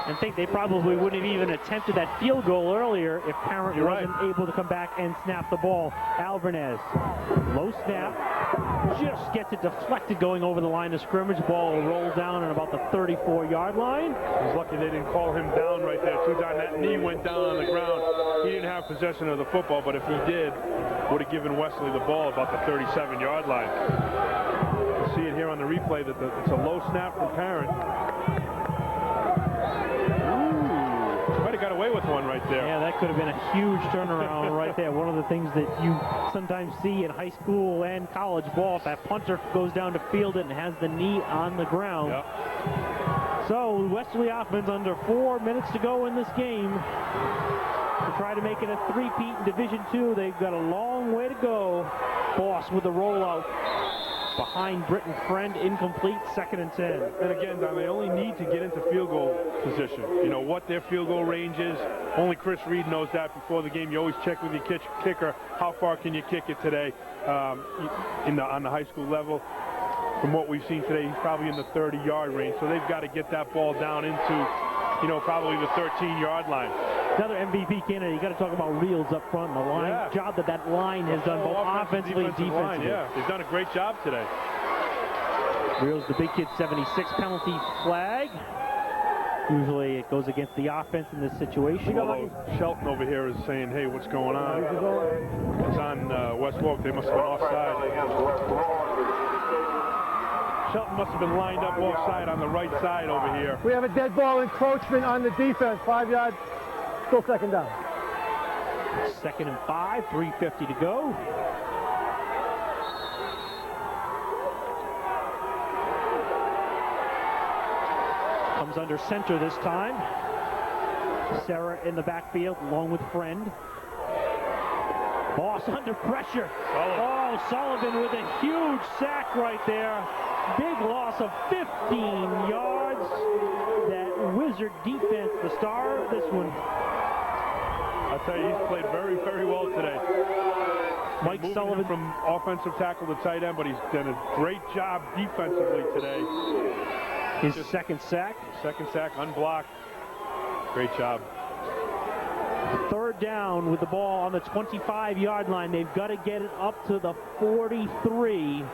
And think they probably wouldn't have even attempted that field goal earlier if Parent wasn't able to come back and snap the ball. Alvarez, low snap, just gets it deflected going over the line of scrimmage. Ball will roll down at about the 34-yard line. He's lucky they didn't call him down right there, too. That knee went down on the ground. He didn't have possession of the football, but if he did, would have given Westerly the ball about the 37-yard line. You see it here on the replay that it's a low snap from Parent. Got away with one right there. Yeah, that could have been a huge turnaround right there. One of the things that you sometimes see in high school and college ball, if that punter goes down to field it and has the knee on the ground. Yep. So Westerly offense under 4 minutes to go in this game to try to make it a three-peat in Division II. They've got a long way to go. Boss with the rollout behind Britton Friend, incomplete, 2nd and 10. And again, Don, they only need to get into field goal position. You know what their field goal range is. Only Chris Reed knows that before the game. You always check with your kicker, how far can you kick it today on the high school level. from what we've seen today, he's probably in the 30-yard range. So they've got to get that ball down into, you know, probably the 13-yard line. Another MVP candidate. You got to talk about Reels up front and the line job that line has done both offensively and defensively. Line, yeah, they've done a great job today. Reels, the big kid, 76 penalty flag. Usually it goes against the offense in this situation. Although Shelton over here is saying, hey, what's going on? It's on West Warwick. They must have been offside. Shelton must have been lined up offside on the right side over here. We have a dead ball encroachment on the defense. 5 yards. Still second down. 2nd and 5, 3:50 to go. Comes under center this time. Sarah in the backfield along with Friend. Boss under pressure. Oh, Sullivan with a huge sack right there. Big loss of 15 yards. That Wizard defense, the star of this one. I'll tell you, he's played very, very well today. Mike Sullivan from offensive tackle to tight end, but he's done a great job defensively today. His second sack. Second sack, unblocked. Great job. 3rd down with the ball on the 25-yard line. They've got to get it up to the 43.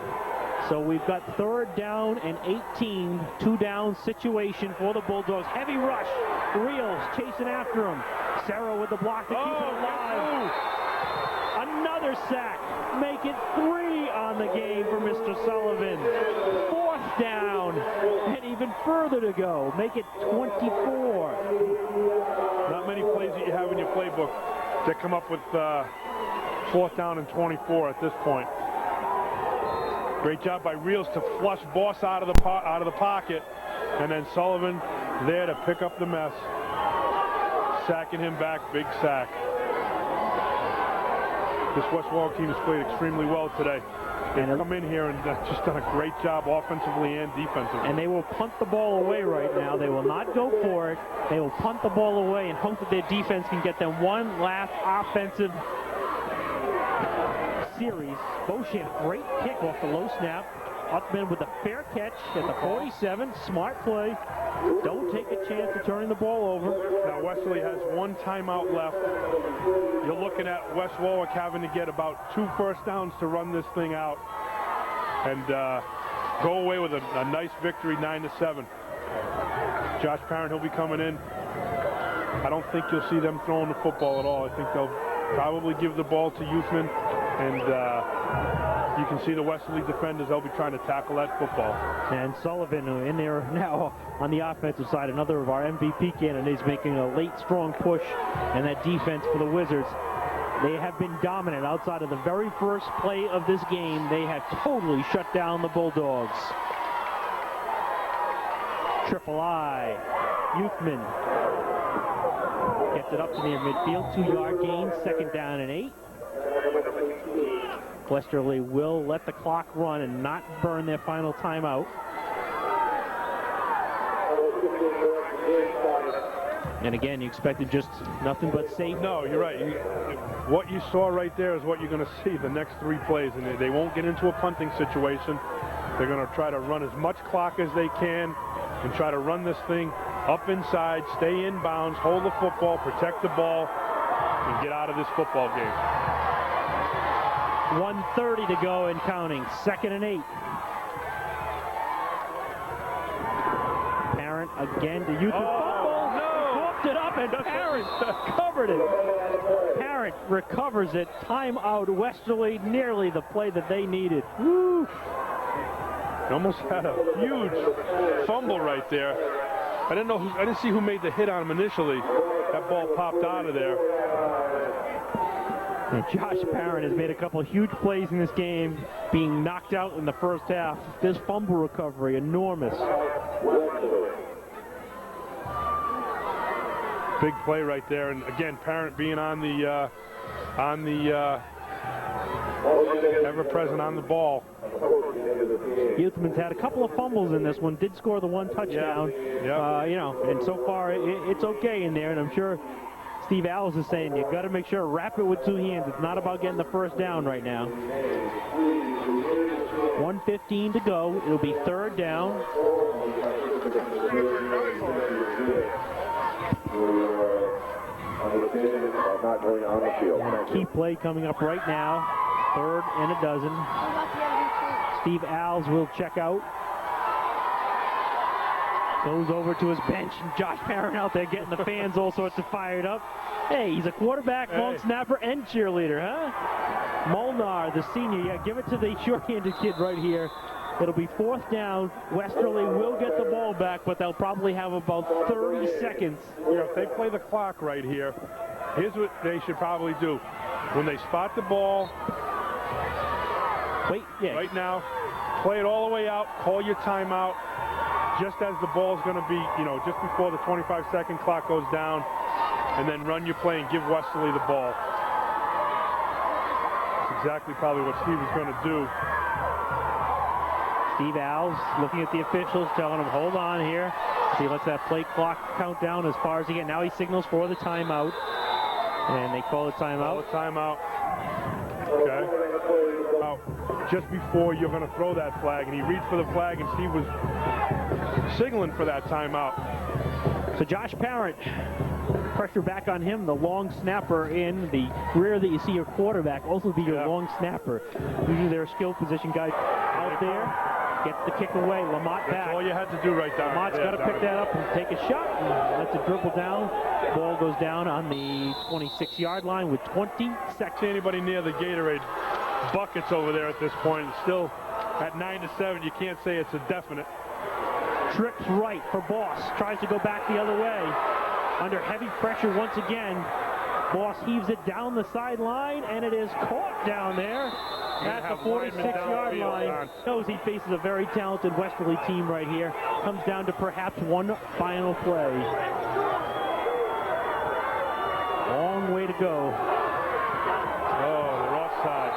So we've got 3rd down and 18. 2-down situation for the Bulldogs. Heavy rush. Reels chasing after him. Sarah with the block to keep it alive. Another sack. Make it 3 on the game for Mr. Sullivan. 4th down and even further to go. Make it 24. Not many plays that you have in your playbook that come up with 4th down and 24 at this point. Great job by Reels to flush Boss out of the pocket, and then Sullivan there to pick up the mess, sacking him back. Big sack. This West Warwick team has played extremely well today. They've come in here and just done a great job offensively and defensively. And they will punt the ball away right now. They will not go for it. They will punt the ball away and hope that their defense can get them one last offensive series. Beauchamp, great kick off the low snap. Uthman with a fair catch at the 47. Smart play. Don't take a chance of turning the ball over. Now Westerly has 1 timeout left. You're looking at West Warwick having to get about 2 first downs to run this thing out and go away with a nice victory, 9-7. Josh Parent, he'll be coming in. I don't think you'll see them throwing the football at all. I think they'll probably give the ball to Youthman, and you can see the Westerly defenders, they'll be trying to tackle that football. And Sullivan in there now on the offensive side, another of our MVP candidates making a late strong push, and that defense for the Wizards. They have been dominant outside of the very first play of this game. They have totally shut down the Bulldogs. Triple I. Youthman gets it up to near midfield. 2-yard gain, 2nd down and 8. Westerly will let the clock run and not burn their final timeout. And again, you expected just nothing but safe. No, you're right. What you saw right there is what you're going to see the next 3 plays, and they won't get into a punting situation. They're going to try to run as much clock as they can and try to run this thing up inside, stay inbounds, hold the football, protect the ball, and get out of this football game. 1:30 to go and counting. 2nd and 8. Parent again to Youthman. Oh, no! Flipped it up and Parent covered it. Parent recovers it. Timeout Westerly. Nearly the play that they needed. Woo! They almost had a huge fumble right there. I didn't see who made the hit on him initially. That ball popped out of there. And Josh Parent has made a couple of huge plays in this game, being knocked out in the first half. This fumble recovery, enormous. Big play right there, and again, Parent being on the ever-present on the ball. Youthman's had a couple of fumbles in this one, did score the 1 touchdown. Yeah. You know, and so far it's okay in there, and I'm sure Steve Alves is saying you got to make sure, wrap it with two hands. It's not about getting the first down right now. 1:15 to go. It'll be third down. And a key play coming up right now. 3rd and a dozen. Steve Alves will check out. Goes over to his bench, and Josh Parent out there getting the fans all sorts of fired up. Hey, he's a quarterback, long snapper, and cheerleader, huh? Molnar, the senior. Yeah, give it to the short-handed kid right here. It'll be 4th down. Westerly will get the ball back, but they'll probably have about 30 seconds. You know, if they play the clock right here, here's what they should probably do. When they spot the ball, right now, play it all the way out, call your timeout, just as the ball's going to be, you know, just before the 25-second clock goes down, and then run your play and give Westerly the ball. That's exactly probably what Steve is going to do. Steve Alves looking at the officials, telling him, hold on here. He lets that play clock count down as far as he can. Now he signals for the timeout. And they call the timeout. Call the timeout. Okay. Now, just before you're going to throw that flag, and he reached for the flag, and Steve was signaling for that timeout. So Josh Parent, pressure back on him, the long snapper in the rear that you see your quarterback, also be your long snapper. Usually their skill position guy out there. Gets the kick away. Lamont back. That's all you had to do right there. Lamont's got to pick that up and take a shot. And lets it dribble down. Ball goes down on the 26-yard line with 20 seconds. See anybody near the Gatorade buckets over there at this point. It's still at 9-7. You can't say it's a definite. Trips right for Boss. Tries to go back the other way. Under heavy pressure once again. Boss heaves it down the sideline, and it is caught down there at the 46-yard line. Knows he faces a very talented Westerly team right here. Comes down to perhaps one final play. Long way to go. Oh, the rough side.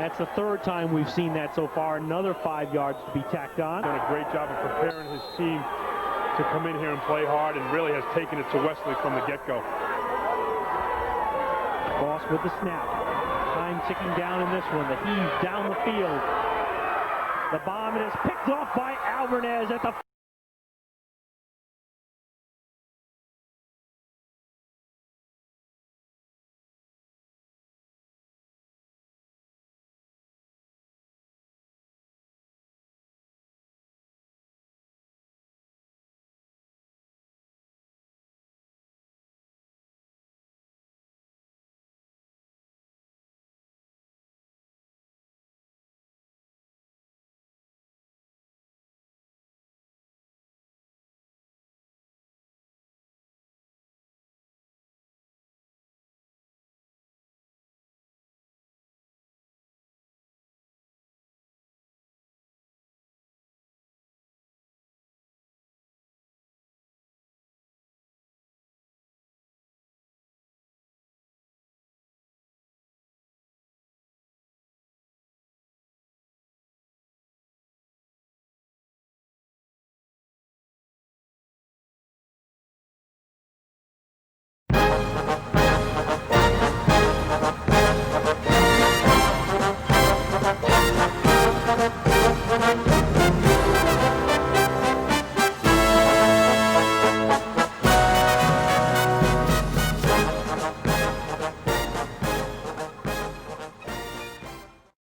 That's the 3rd time we've seen that so far. Another 5 yards to be tacked on. Done a great job of preparing his team to come in here and play hard, and really has taken it to Westerly from the get-go. Boss with the snap. Time ticking down in this one. The heave down the field. The bomb, and is picked off by Alvarez at the